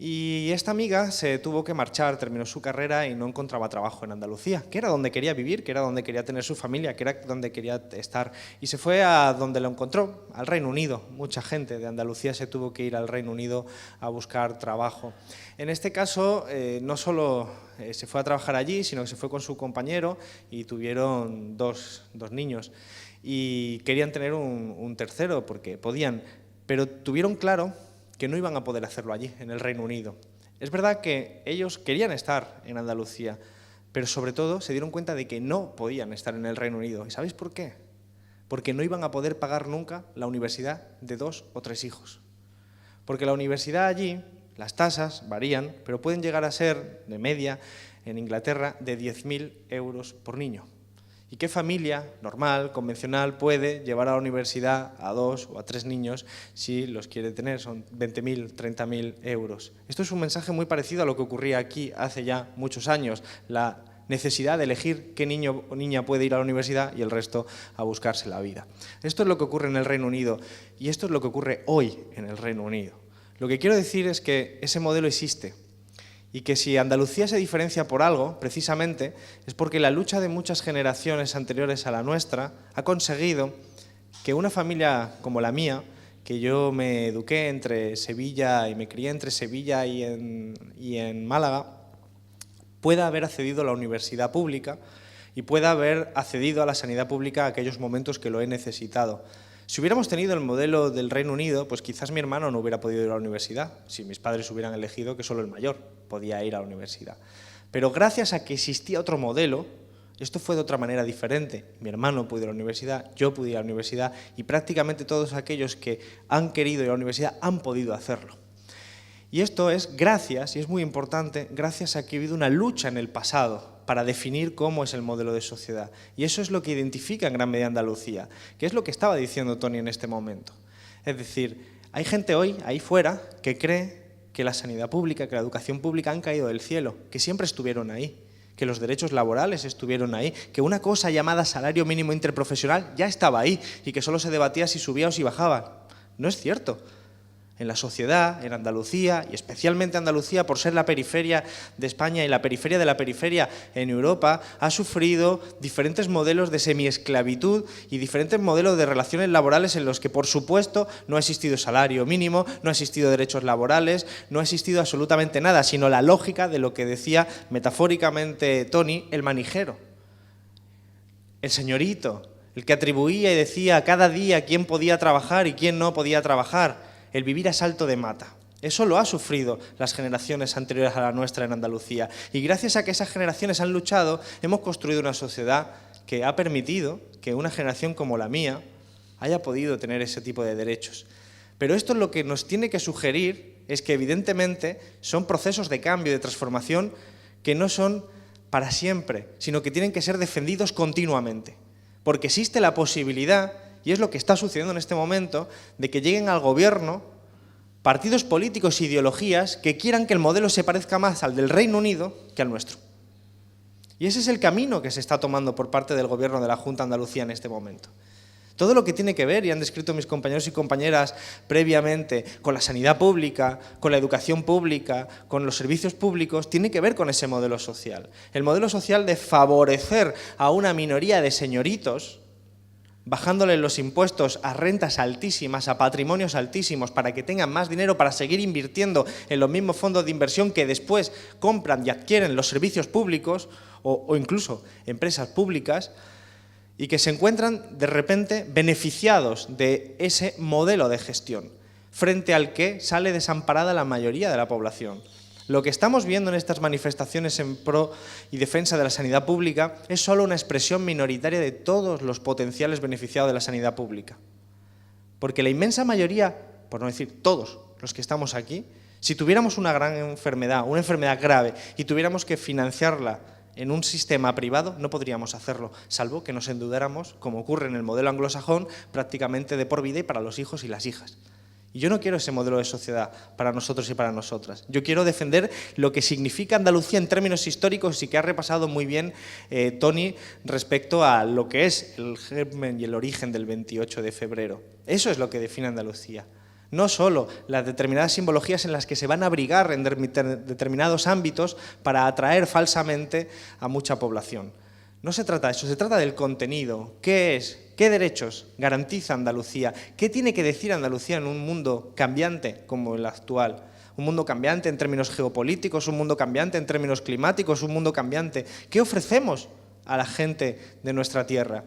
Y esta amiga se tuvo que marchar, terminó su carrera y no encontraba trabajo en Andalucía, que era donde quería vivir, que era donde quería tener su familia, que era donde quería estar. Y se fue a donde lo encontró, al Reino Unido. Mucha gente de Andalucía se tuvo que ir al Reino Unido a buscar trabajo. En este caso, no solo se fue a trabajar allí, sino que se fue con su compañero y tuvieron dos niños. Y querían tener un tercero porque podían, pero tuvieron claro que no iban a poder hacerlo allí, en el Reino Unido. Es verdad que ellos querían estar en Andalucía, pero sobre todo se dieron cuenta de que no podían estar en el Reino Unido. ¿Y sabéis por qué? Porque no iban a poder pagar nunca la universidad de 2 o 3 hijos. Porque la universidad allí, las tasas varían, pero pueden llegar a ser, de media, en Inglaterra, de 10.000 euros por niño. ¿Y qué familia normal, convencional, puede llevar a la universidad a 2 o a 3 niños si los quiere tener? Son 20.000, 30.000 euros. Esto es un mensaje muy parecido a lo que ocurría aquí hace ya muchos años, la necesidad de elegir qué niño o niña puede ir a la universidad y el resto a buscarse la vida. Esto es lo que ocurre en el Reino Unido y esto es lo que ocurre hoy en el Reino Unido. Lo que quiero decir es que ese modelo existe. Y que si Andalucía se diferencia por algo, precisamente, es porque la lucha de muchas generaciones anteriores a la nuestra ha conseguido que una familia como la mía, que yo me eduqué entre Sevilla y me crié entre Sevilla y en Málaga, pueda haber accedido a la universidad pública y pueda haber accedido a la sanidad pública en aquellos momentos que lo he necesitado. Si hubiéramos tenido el modelo del Reino Unido, pues quizás mi hermano no hubiera podido ir a la universidad, si mis padres hubieran elegido que solo el mayor podía ir a la universidad. Pero gracias a que existía otro modelo, esto fue de otra manera diferente. Mi hermano pudo ir a la universidad, yo pude ir a la universidad y prácticamente todos aquellos que han querido ir a la universidad han podido hacerlo. Y esto es gracias, y es muy importante, gracias a que ha habido una lucha en el pasado para definir cómo es el modelo de sociedad. Y eso es lo que identifica en gran medida Andalucía, que es lo que estaba diciendo Toni en este momento. Es decir, hay gente hoy, ahí fuera, que cree que la sanidad pública, que la educación pública han caído del cielo, que siempre estuvieron ahí, que los derechos laborales estuvieron ahí, que una cosa llamada salario mínimo interprofesional ya estaba ahí y que solo se debatía si subía o si bajaba. No es cierto. En la sociedad, en Andalucía, y especialmente Andalucía, por ser la periferia de España y la periferia de la periferia en Europa, ha sufrido diferentes modelos de semiesclavitud y diferentes modelos de relaciones laborales en los que, por supuesto, no ha existido salario mínimo, no ha existido derechos laborales, no ha existido absolutamente nada, sino la lógica de lo que decía metafóricamente Toni, el manijero, el señorito, el que atribuía y decía cada día quién podía trabajar y quién no podía trabajar. El vivir a salto de mata. Eso lo ha sufrido las generaciones anteriores a la nuestra en Andalucía. Y gracias a que esas generaciones han luchado, hemos construido una sociedad que ha permitido que una generación como la mía haya podido tener ese tipo de derechos. Pero esto lo que nos tiene que sugerir es que evidentemente son procesos de cambio, de transformación, que no son para siempre, sino que tienen que ser defendidos continuamente. Porque existe la posibilidad, y es lo que está sucediendo en este momento, de que lleguen al gobierno partidos políticos e ideologías que quieran que el modelo se parezca más al del Reino Unido que al nuestro. Y ese es el camino que se está tomando por parte del gobierno de la Junta de Andalucía en este momento. Todo lo que tiene que ver, y han descrito mis compañeros y compañeras previamente, con la sanidad pública, con la educación pública, con los servicios públicos, tiene que ver con ese modelo social. El modelo social de favorecer a una minoría de señoritos, bajándole los impuestos a rentas altísimas, a patrimonios altísimos, para que tengan más dinero para seguir invirtiendo en los mismos fondos de inversión que después compran y adquieren los servicios públicos o incluso empresas públicas, y que se encuentran de repente beneficiados de ese modelo de gestión, frente al que sale desamparada la mayoría de la población. Lo que estamos viendo en estas manifestaciones en pro y defensa de la sanidad pública es solo una expresión minoritaria de todos los potenciales beneficiados de la sanidad pública. Porque la inmensa mayoría, por no decir todos los que estamos aquí, si tuviéramos una gran enfermedad, una enfermedad grave, y tuviéramos que financiarla en un sistema privado, no podríamos hacerlo, salvo que nos endeudáramos, como ocurre en el modelo anglosajón, prácticamente de por vida y para los hijos y las hijas. Y yo no quiero ese modelo de sociedad para nosotros y para nosotras. Yo quiero defender lo que significa Andalucía en términos históricos y que ha repasado muy bien Toni respecto a lo que es el germen y el origen del 28 de febrero. Eso es lo que define Andalucía. no solo las determinadas simbologías en las que se van a abrigar en determinados ámbitos para atraer falsamente a mucha población. No se trata de eso, se trata del contenido. ¿Qué es? ¿Qué derechos garantiza Andalucía? ¿Qué tiene que decir Andalucía en un mundo cambiante como el actual? Un mundo cambiante en términos geopolíticos, un mundo cambiante en términos climáticos, un mundo cambiante. ¿Qué ofrecemos a la gente de nuestra tierra?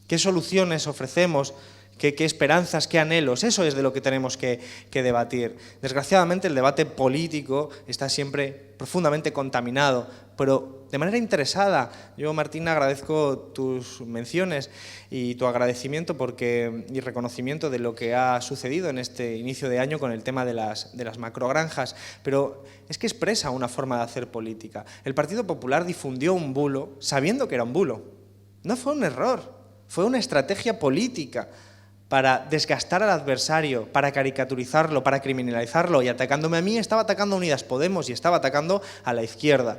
¿Qué soluciones ofrecemos? ¿Qué esperanzas, qué anhelos? Eso es de lo que tenemos que debatir. Desgraciadamente el debate político está siempre profundamente contaminado, pero de manera interesada. Yo, Martina, agradezco tus menciones y tu agradecimiento y reconocimiento de lo que ha sucedido en este inicio de año con el tema de las macrogranjas, pero es que expresa una forma de hacer política. El Partido Popular difundió un bulo sabiendo que era un bulo. No fue un error, fue una estrategia política para desgastar al adversario, para caricaturizarlo, para criminalizarlo, y atacándome a mí estaba atacando a Unidas Podemos y estaba atacando a la izquierda.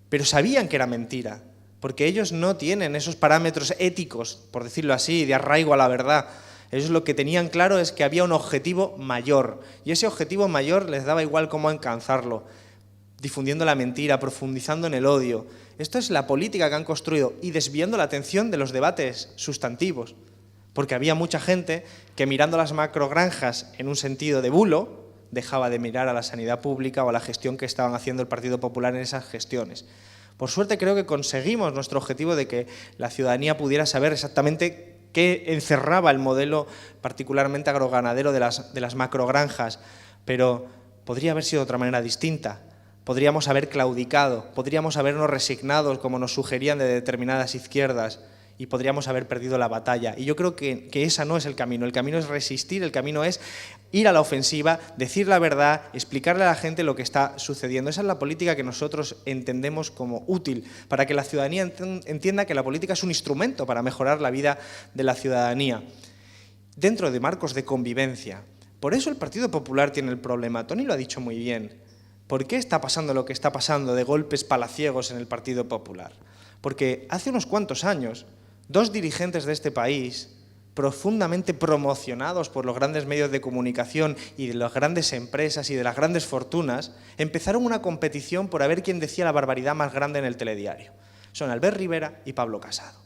Pero sabían que era mentira, porque ellos no tienen esos parámetros éticos, por decirlo así, de arraigo a la verdad. Ellos lo que tenían claro es que había un objetivo mayor, y ese objetivo mayor les daba igual cómo alcanzarlo, difundiendo la mentira, profundizando en el odio. Esto es la política que han construido y desviando la atención de los debates sustantivos. Porque había mucha gente que mirando las macrogranjas en un sentido de bulo, dejaba de mirar a la sanidad pública o a la gestión que estaban haciendo el Partido Popular en esas gestiones. Por suerte creo que conseguimos nuestro objetivo de que la ciudadanía pudiera saber exactamente qué encerraba el modelo particularmente agroganadero de las macrogranjas, pero podría haber sido de otra manera distinta. Podríamos haber claudicado, podríamos habernos resignado como nos sugerían de determinadas izquierdas, y podríamos haber perdido la batalla. Y yo creo que ese no es el camino es resistir, el camino es ir a la ofensiva, decir la verdad, explicarle a la gente lo que está sucediendo. Esa es la política que nosotros entendemos como útil, para que la ciudadanía entienda que la política es un instrumento para mejorar la vida de la ciudadanía, dentro de marcos de convivencia. Por eso el Partido Popular tiene el problema. Toni lo ha dicho muy bien. ¿Por qué está pasando lo que está pasando de golpes palaciegos en el Partido Popular? Porque hace unos cuantos años, dos dirigentes de este país, profundamente promocionados por los grandes medios de comunicación y de las grandes empresas y de las grandes fortunas, empezaron una competición por a ver quién decía la barbaridad más grande en el telediario. Son Albert Rivera y Pablo Casado.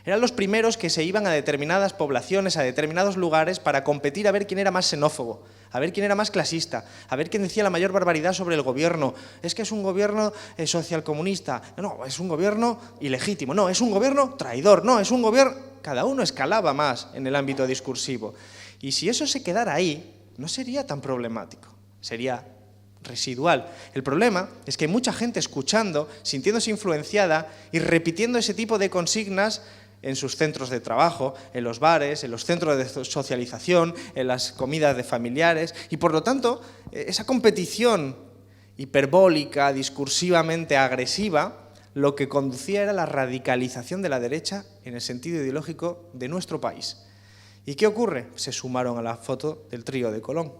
Eran los primeros que se iban a determinadas poblaciones, a determinados lugares, para competir a ver quién era más xenófobo, a ver quién era más clasista, a ver quién decía la mayor barbaridad sobre el gobierno. Es que es un gobierno socialcomunista, no, es un gobierno ilegítimo, no, es un gobierno traidor, no, es un gobierno... Cada uno escalaba más en el ámbito discursivo. Y si eso se quedara ahí, no sería tan problemático, sería residual. El problema es que hay mucha gente escuchando, sintiéndose influenciada y repitiendo ese tipo de consignas en sus centros de trabajo, en los bares, en los centros de socialización, en las comidas de familiares, y por lo tanto esa competición hiperbólica, discursivamente agresiva, lo que conducía era la radicalización de la derecha en el sentido ideológico de nuestro país. ¿Y qué ocurre? Se sumaron a la foto del trío de Colón,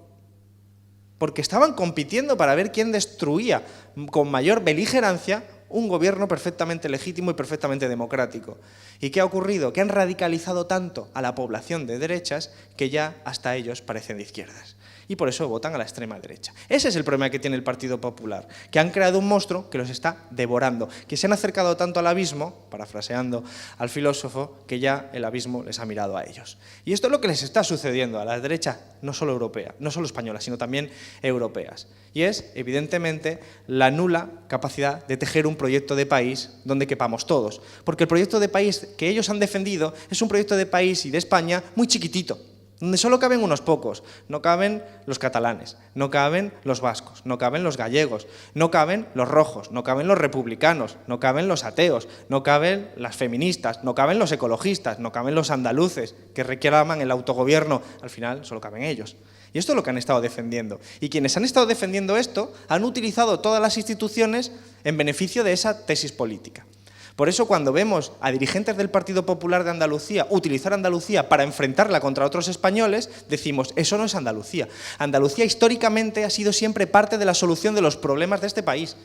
porque estaban compitiendo para ver quién destruía con mayor beligerancia un gobierno perfectamente legítimo y perfectamente democrático. ¿Y qué ha ocurrido? Que han radicalizado tanto a la población de derechas que ya hasta ellos parecen de izquierdas. Y por eso votan a la extrema derecha. Ese es el problema que tiene el Partido Popular, que han creado un monstruo que los está devorando, que se han acercado tanto al abismo, parafraseando al filósofo, que ya el abismo les ha mirado a ellos. Y esto es lo que les está sucediendo a la derecha, no solo europea, no solo española, sino también europeas. Y es, evidentemente, la nula capacidad de tejer un proyecto de país donde quepamos todos. Porque el proyecto de país que ellos han defendido es un proyecto de país y de España muy chiquitito, donde solo caben unos pocos. No caben los catalanes, no caben los vascos, no caben los gallegos, no caben los rojos, no caben los republicanos, no caben los ateos, no caben las feministas, no caben los ecologistas, no caben los andaluces que reclaman el autogobierno. Al final solo caben ellos. Y esto es lo que han estado defendiendo. Y quienes han estado defendiendo esto han utilizado todas las instituciones en beneficio de esa tesis política. Por eso cuando vemos a dirigentes del Partido Popular de Andalucía utilizar Andalucía para enfrentarla contra otros españoles, decimos, eso no es Andalucía. Andalucía históricamente ha sido siempre parte de la solución de los problemas de este país.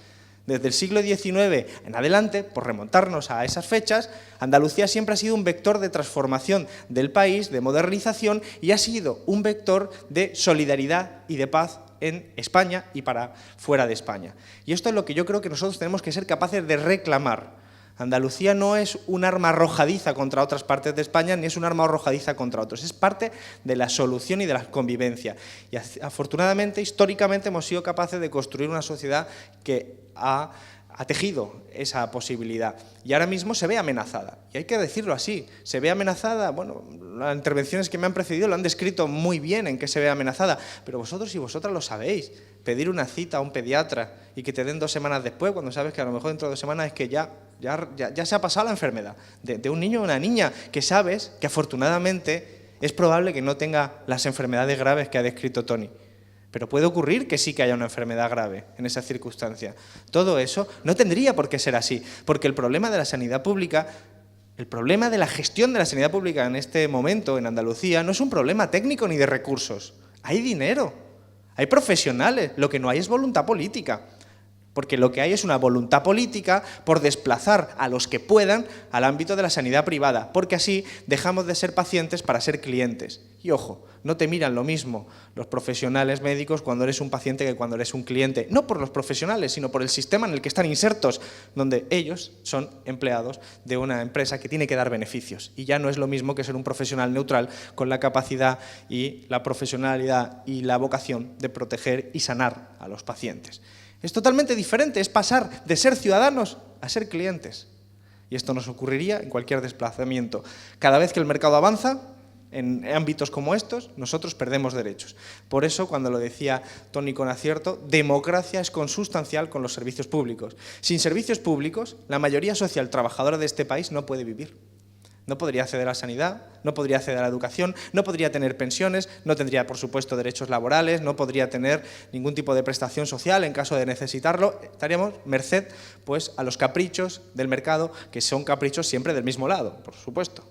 Desde el siglo XIX en adelante, por remontarnos a esas fechas, Andalucía siempre ha sido un vector de transformación del país, de modernización, y ha sido un vector de solidaridad y de paz en España y para fuera de España. Y esto es lo que yo creo que nosotros tenemos que ser capaces de reclamar. Andalucía no es un arma arrojadiza contra otras partes de España, ni es un arma arrojadiza contra otros. Es parte de la solución y de la convivencia. Y afortunadamente, históricamente, hemos sido capaces de construir una sociedad que ha tejido esa posibilidad. Y ahora mismo se ve amenazada. Y hay que decirlo así. Se ve amenazada, bueno, las intervenciones que me han precedido lo han descrito muy bien en qué se ve amenazada, pero vosotros y vosotras lo sabéis. Pedir una cita a un pediatra y que te den 2 semanas después, cuando sabes que a lo mejor dentro de 2 semanas es que ya se ha pasado la enfermedad de un niño o una niña, que sabes que afortunadamente es probable que no tenga las enfermedades graves que ha descrito Toni. Pero puede ocurrir que sí que haya una enfermedad grave en esa circunstancia. Todo eso no tendría por qué ser así, porque el problema de la sanidad pública, el problema de la gestión de la sanidad pública en este momento en Andalucía no es un problema técnico ni de recursos. Hay dinero, hay profesionales, lo que no hay es voluntad política. Porque lo que hay es una voluntad política por desplazar a los que puedan al ámbito de la sanidad privada, porque así dejamos de ser pacientes para ser clientes. Y ojo, no te miran lo mismo los profesionales médicos cuando eres un paciente que cuando eres un cliente. No por los profesionales, sino por el sistema en el que están insertos, donde ellos son empleados de una empresa que tiene que dar beneficios. Y ya no es lo mismo que ser un profesional neutral con la capacidad y la profesionalidad y la vocación de proteger y sanar a los pacientes. Es totalmente diferente, es pasar de ser ciudadanos a ser clientes. Y esto nos ocurriría en cualquier desplazamiento. Cada vez que el mercado avanza, en ámbitos como estos, nosotros perdemos derechos. Por eso, cuando lo decía Toni con acierto, democracia es consustancial con los servicios públicos. Sin servicios públicos, la mayoría social trabajadora de este país no puede vivir. No podría acceder a la sanidad, no podría acceder a la educación, no podría tener pensiones, no tendría, por supuesto, derechos laborales, no podría tener ningún tipo de prestación social en caso de necesitarlo. Estaríamos merced, pues, a los caprichos del mercado, que son caprichos siempre del mismo lado, por supuesto.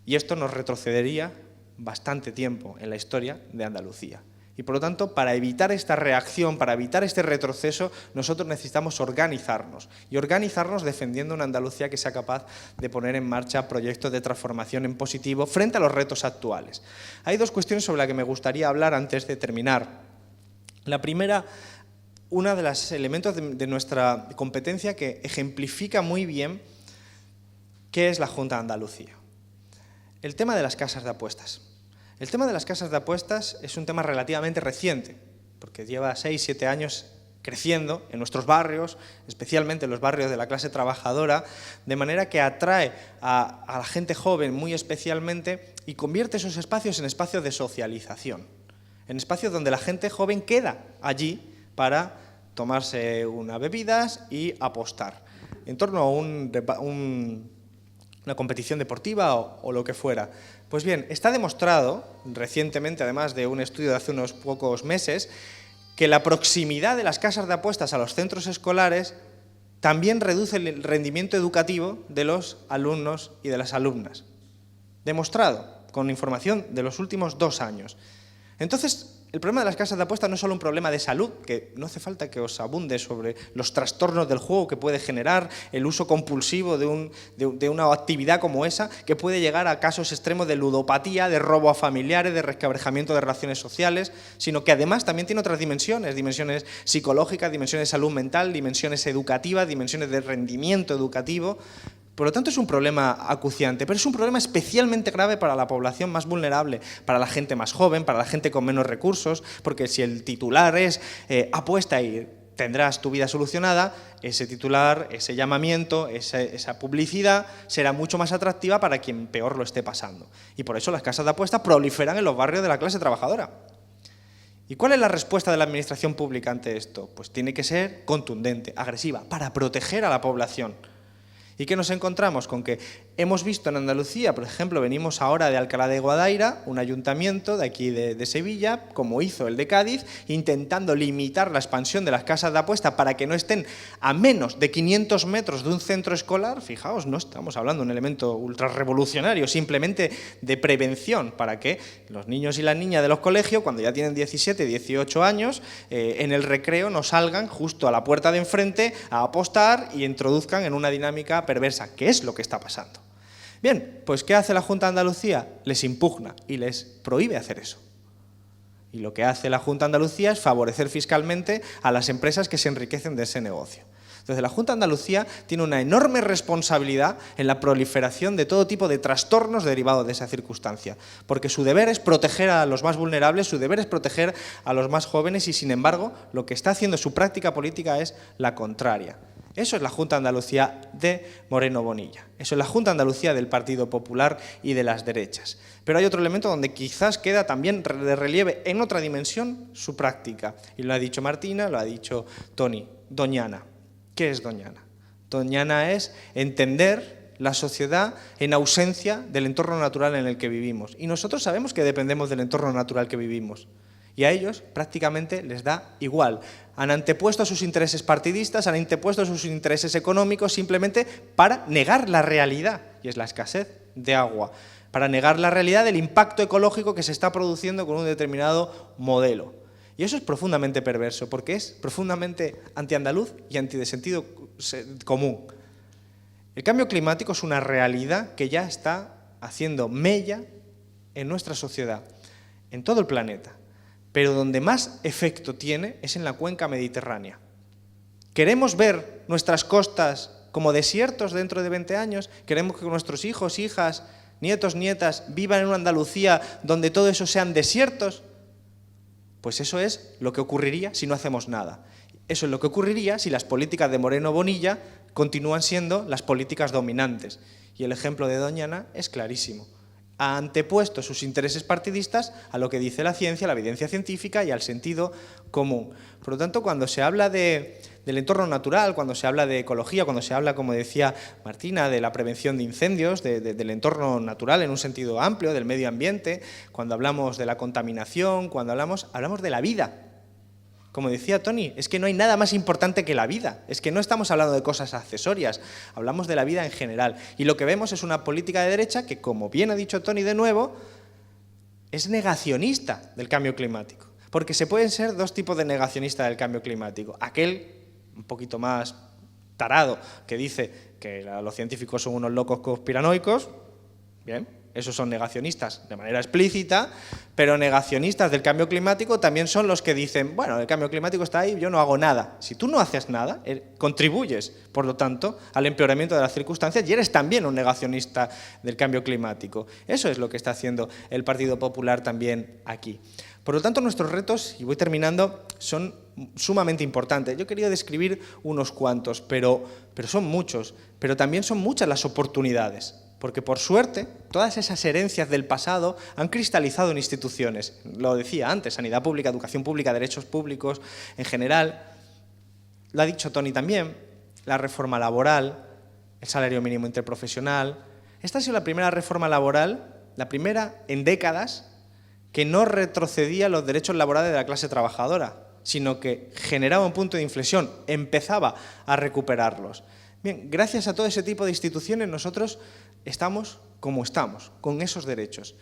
Y esto nos retrocedería bastante tiempo en la historia de Andalucía. Y por lo tanto, para evitar esta reacción, para evitar este retroceso, nosotros necesitamos organizarnos. Y organizarnos defendiendo una Andalucía que sea capaz de poner en marcha proyectos de transformación en positivo frente a los retos actuales. Hay 2 cuestiones sobre las que me gustaría hablar antes de terminar. La primera, uno de los elementos de nuestra competencia que ejemplifica muy bien qué es la Junta de Andalucía. El tema de las casas de apuestas. El tema de las casas de apuestas es un tema relativamente reciente, porque lleva 6, 7 años creciendo en nuestros barrios, especialmente en los barrios de la clase trabajadora, de manera que atrae a la gente joven muy especialmente y convierte esos espacios en espacios de socialización, en espacios donde la gente joven queda allí para tomarse unas bebidas y apostar, en torno a una competición deportiva o lo que fuera. Pues bien, está demostrado, recientemente, además de un estudio de hace unos pocos meses, que la proximidad de las casas de apuestas a los centros escolares también reduce el rendimiento educativo de los alumnos y de las alumnas. Demostrado, con información de los últimos 2 años. Entonces, el problema de las casas de apuestas no es solo un problema de salud, que no hace falta que os abunde sobre los trastornos del juego que puede generar el uso compulsivo de una actividad como esa, que puede llegar a casos extremos de ludopatía, de robo a familiares, de resquebrajamiento de relaciones sociales, sino que además también tiene otras dimensiones psicológicas, dimensiones de salud mental, dimensiones educativas, dimensiones de rendimiento educativo. Por lo tanto, es un problema acuciante, pero es un problema especialmente grave para la población más vulnerable, para la gente más joven, para la gente con menos recursos, porque si el titular es apuesta y tendrás tu vida solucionada, ese titular, ese llamamiento, esa publicidad será mucho más atractiva para quien peor lo esté pasando. Y por eso las casas de apuestas proliferan en los barrios de la clase trabajadora. ¿Y cuál es la respuesta de la administración pública ante esto? Pues tiene que ser contundente, agresiva, para proteger a la población. ¿Y qué nos encontramos? Con que Hemos visto en Andalucía, por ejemplo, venimos ahora de Alcalá de Guadaira, un ayuntamiento de aquí de Sevilla, como hizo el de Cádiz, intentando limitar la expansión de las casas de apuesta para que no estén a menos de 500 metros de un centro escolar. Fijaos, no estamos hablando de un elemento ultra revolucionario, simplemente de prevención, para que los niños y las niñas de los colegios, cuando ya tienen 17, 18 años, en el recreo no salgan justo a la puerta de enfrente a apostar y introduzcan en una dinámica perversa, que es lo que está pasando. Bien, pues ¿qué hace la Junta de Andalucía? Les impugna y les prohíbe hacer eso. Y lo que hace la Junta de Andalucía es favorecer fiscalmente a las empresas que se enriquecen de ese negocio. Entonces, la Junta de Andalucía tiene una enorme responsabilidad en la proliferación de todo tipo de trastornos derivados de esa circunstancia, porque su deber es proteger a los más vulnerables, su deber es proteger a los más jóvenes y, sin embargo, lo que está haciendo su práctica política es la contraria. Eso es la Junta de Andalucía de Moreno Bonilla. Eso es la Junta de Andalucía del Partido Popular y de las derechas. Pero hay otro elemento donde quizás queda también de relieve en otra dimensión su práctica. Y lo ha dicho Martina, lo ha dicho Toni. Doñana. ¿Qué es Doñana? Doñana es entender la sociedad en ausencia del entorno natural en el que vivimos. Y nosotros sabemos que dependemos del entorno natural que vivimos. Y a ellos prácticamente les da igual. Han antepuesto sus intereses partidistas, han antepuesto sus intereses económicos simplemente para negar la realidad, y es la escasez de agua, para negar la realidad del impacto ecológico que se está produciendo con un determinado modelo. Y eso es profundamente perverso, porque es profundamente antiandaluz y anti de sentido común. El cambio climático es una realidad que ya está haciendo mella en nuestra sociedad, en todo el planeta. Pero donde más efecto tiene es en la cuenca mediterránea. ¿Queremos ver nuestras costas como desiertos dentro de 20 años? ¿Queremos que nuestros hijos, hijas, nietos, nietas vivan en una Andalucía donde todo eso sean desiertos? Pues eso es lo que ocurriría si no hacemos nada. Eso es lo que ocurriría si las políticas de Moreno Bonilla continúan siendo las políticas dominantes. Y el ejemplo de Doñana es clarísimo. Ha antepuesto sus intereses partidistas a lo que dice la ciencia, la evidencia científica y al sentido común. Por lo tanto, cuando se habla del entorno natural, cuando se habla de ecología, cuando se habla, como decía Martina, de la prevención de incendios, del entorno natural en un sentido amplio, del medio ambiente, cuando hablamos de la contaminación, cuando hablamos de la vida. Como decía Toni, es que no hay nada más importante que la vida, es que no estamos hablando de cosas accesorias, hablamos de la vida en general. Y lo que vemos es una política de derecha que, como bien ha dicho Toni de nuevo, es negacionista del cambio climático. Porque se pueden ser dos tipos de negacionistas del cambio climático. Aquel, un poquito más tarado, que dice que los científicos son unos locos conspiranoicos, bien, esos son negacionistas de manera explícita, pero negacionistas del cambio climático también son los que dicen, bueno, el cambio climático está ahí, yo no hago nada. Si tú no haces nada, contribuyes, por lo tanto, al empeoramiento de las circunstancias y eres también un negacionista del cambio climático. Eso es lo que está haciendo el Partido Popular también aquí. Por lo tanto, nuestros retos, y voy terminando, son sumamente importantes. Yo he querido describir unos cuantos, pero son muchos, pero también son muchas las oportunidades. Porque, por suerte, todas esas herencias del pasado han cristalizado en instituciones. Lo decía antes, sanidad pública, educación pública, derechos públicos en general. Lo ha dicho Toni también, la reforma laboral, el salario mínimo interprofesional. Esta ha sido la primera reforma laboral, la primera en décadas, que no retrocedía los derechos laborales de la clase trabajadora, sino que generaba un punto de inflexión, empezaba a recuperarlos. Bien, gracias a todo ese tipo de instituciones nosotros estamos como estamos, con esos derechos.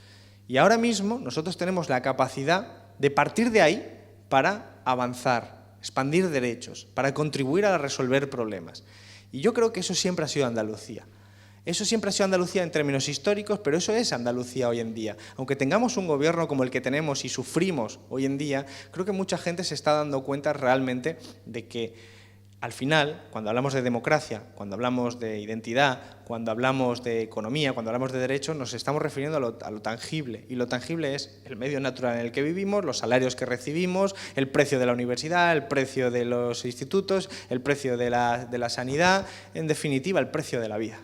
Y ahora mismo nosotros tenemos la capacidad de partir de ahí para avanzar, expandir derechos, para contribuir a resolver problemas. Y yo creo que eso siempre ha sido Andalucía. Eso siempre ha sido Andalucía en términos históricos, pero eso es Andalucía hoy en día. Aunque tengamos un gobierno como el que tenemos y sufrimos hoy en día, creo que mucha gente se está dando cuenta realmente de que al final, cuando hablamos de democracia, cuando hablamos de identidad, cuando hablamos de economía, cuando hablamos de derechos, nos estamos refiriendo a lo tangible. Y lo tangible es el medio natural en el que vivimos, los salarios que recibimos, el precio de la universidad, el precio de los institutos, el precio de la sanidad, en definitiva, el precio de la vida.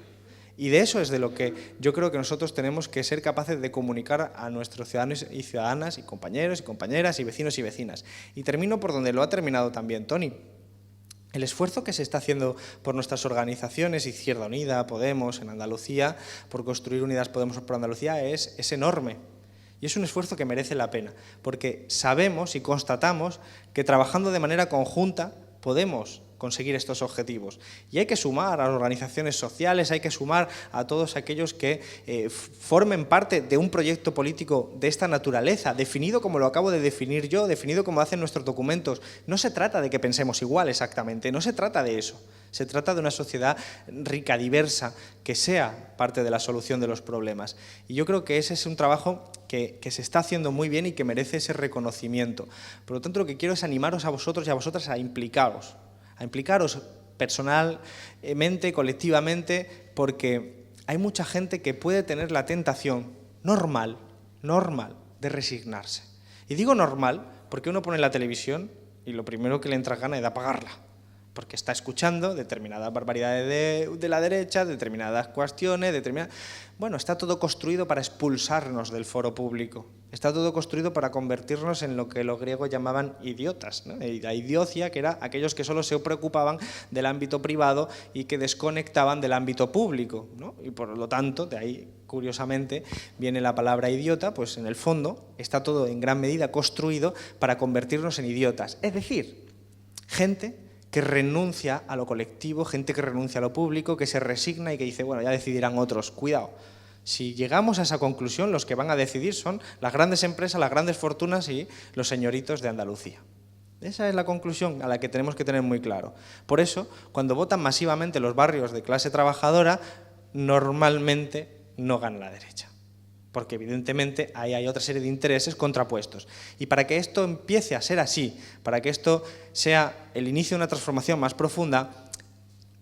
Y de eso es de lo que yo creo que nosotros tenemos que ser capaces de comunicar a nuestros ciudadanos y ciudadanas, y compañeros y compañeras, y vecinos y vecinas. Y termino por donde lo ha terminado también Toni. El esfuerzo que se está haciendo por nuestras organizaciones, Izquierda Unida, Podemos, en Andalucía, por construir Unidas Podemos por Andalucía, es enorme. Y es un esfuerzo que merece la pena, porque sabemos y constatamos que trabajando de manera conjunta podemos conseguir estos objetivos. Y hay que sumar a las organizaciones sociales, hay que sumar a todos aquellos que formen parte de un proyecto político de esta naturaleza, definido como lo acabo de definir yo, definido como hacen nuestros documentos. No se trata de que pensemos igual exactamente, no se trata de eso. Se trata de una sociedad rica, diversa, que sea parte de la solución de los problemas. Y yo creo que ese es un trabajo que se está haciendo muy bien y que merece ese reconocimiento. Por lo tanto, lo que quiero es animaros a vosotros y a vosotras a implicaros personalmente, colectivamente, porque hay mucha gente que puede tener la tentación normal, de resignarse. Y digo normal porque uno pone la televisión y lo primero que le entra gana es de apagarla, porque está escuchando determinadas barbaridades de la derecha, determinadas cuestiones, Bueno, está todo construido para expulsarnos del foro público, está todo construido para convertirnos en lo que los griegos llamaban idiotas, ¿no? La idiocia, que era aquellos que solo se preocupaban del ámbito privado y que desconectaban del ámbito público, ¿no? Y por lo tanto, de ahí, curiosamente, viene la palabra idiota, pues en el fondo está todo en gran medida construido para convertirnos en idiotas, es decir, gente que renuncia a lo colectivo, gente que renuncia a lo público, que se resigna y que dice, bueno, ya decidirán otros. Cuidado, si llegamos a esa conclusión, los que van a decidir son las grandes empresas, las grandes fortunas y los señoritos de Andalucía. Esa es la conclusión a la que tenemos que tener muy claro. Por eso, cuando votan masivamente los barrios de clase trabajadora, normalmente no gana la derecha. Porque evidentemente ahí hay otra serie de intereses contrapuestos. Y para que esto empiece a ser así, para que esto sea el inicio de una transformación más profunda,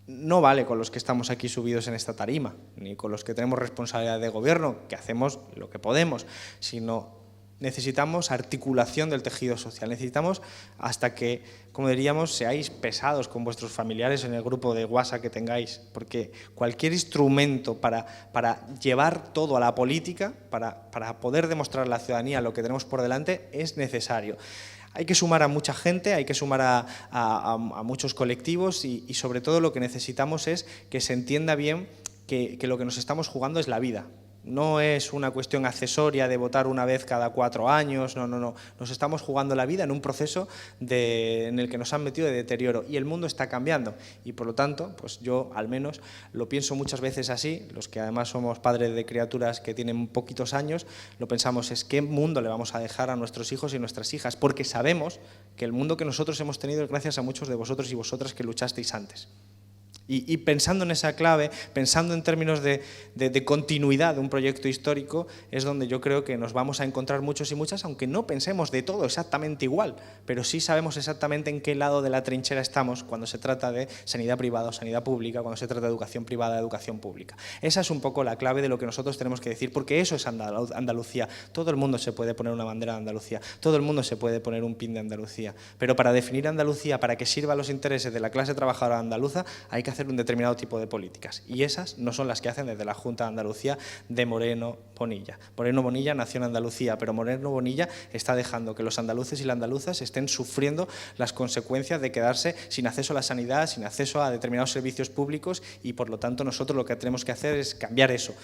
no vale con los que estamos aquí subidos en esta tarima, ni con los que tenemos responsabilidad de gobierno, que hacemos lo que podemos, sino necesitamos articulación del tejido social, necesitamos hasta que, como diríamos, seáis pesados con vuestros familiares en el grupo de WhatsApp que tengáis, porque cualquier instrumento para llevar todo a la política, para poder demostrar a la ciudadanía lo que tenemos por delante, es necesario. Hay que sumar a mucha gente, hay que sumar a muchos colectivos y sobre todo lo que necesitamos es que se entienda bien que lo que nos estamos jugando es la vida. No es una cuestión accesoria de votar una vez cada 4 años, no. Nos estamos jugando la vida en un proceso en el que nos han metido de deterioro y el mundo está cambiando. Y por lo tanto, pues yo al menos lo pienso muchas veces así, los que además somos padres de criaturas que tienen poquitos años, lo pensamos es qué mundo le vamos a dejar a nuestros hijos y nuestras hijas, porque sabemos que el mundo que nosotros hemos tenido es gracias a muchos de vosotros y vosotras que luchasteis antes. Y pensando en esa clave, pensando en términos de continuidad de un proyecto histórico, es donde yo creo que nos vamos a encontrar muchos y muchas, aunque no pensemos de todo exactamente igual, pero sí sabemos exactamente en qué lado de la trinchera estamos cuando se trata de sanidad privada o sanidad pública, cuando se trata de educación privada, educación pública. Esa es un poco la clave de lo que nosotros tenemos que decir, porque eso es Andalucía. Todo el mundo se puede poner una bandera de Andalucía, todo el mundo se puede poner un pin de Andalucía, pero para definir Andalucía, para que sirva a los intereses de la clase trabajadora andaluza, hay que hacer un determinado tipo de políticas y esas no son las que hacen desde la Junta de Andalucía de Moreno Bonilla. Moreno Bonilla nació en Andalucía, pero Moreno Bonilla está dejando que los andaluces y las andaluzas estén sufriendo las consecuencias de quedarse sin acceso a la sanidad, sin acceso a determinados servicios públicos y por lo tanto nosotros lo que tenemos que hacer es cambiar eso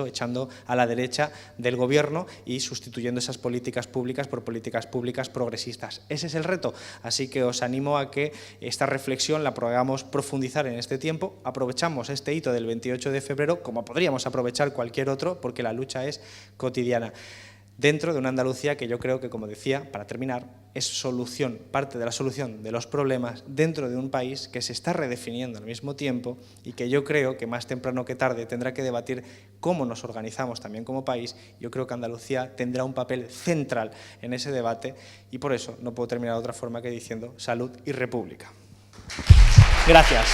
echando a la derecha del gobierno y sustituyendo esas políticas públicas por políticas públicas progresistas. Ese es el reto, así que os animo a que esta reflexión la podamos profundizar en este tiempo, aprovechamos este hito del 28 de febrero como podríamos aprovechar cualquier otro porque la lucha es cotidiana. Dentro de una Andalucía que yo creo que, como decía, para terminar, es solución, parte de la solución de los problemas dentro de un país que se está redefiniendo al mismo tiempo y que yo creo que más temprano que tarde tendrá que debatir cómo nos organizamos también como país. Yo creo que Andalucía tendrá un papel central en ese debate y por eso no puedo terminar de otra forma que diciendo salud y república. Gracias.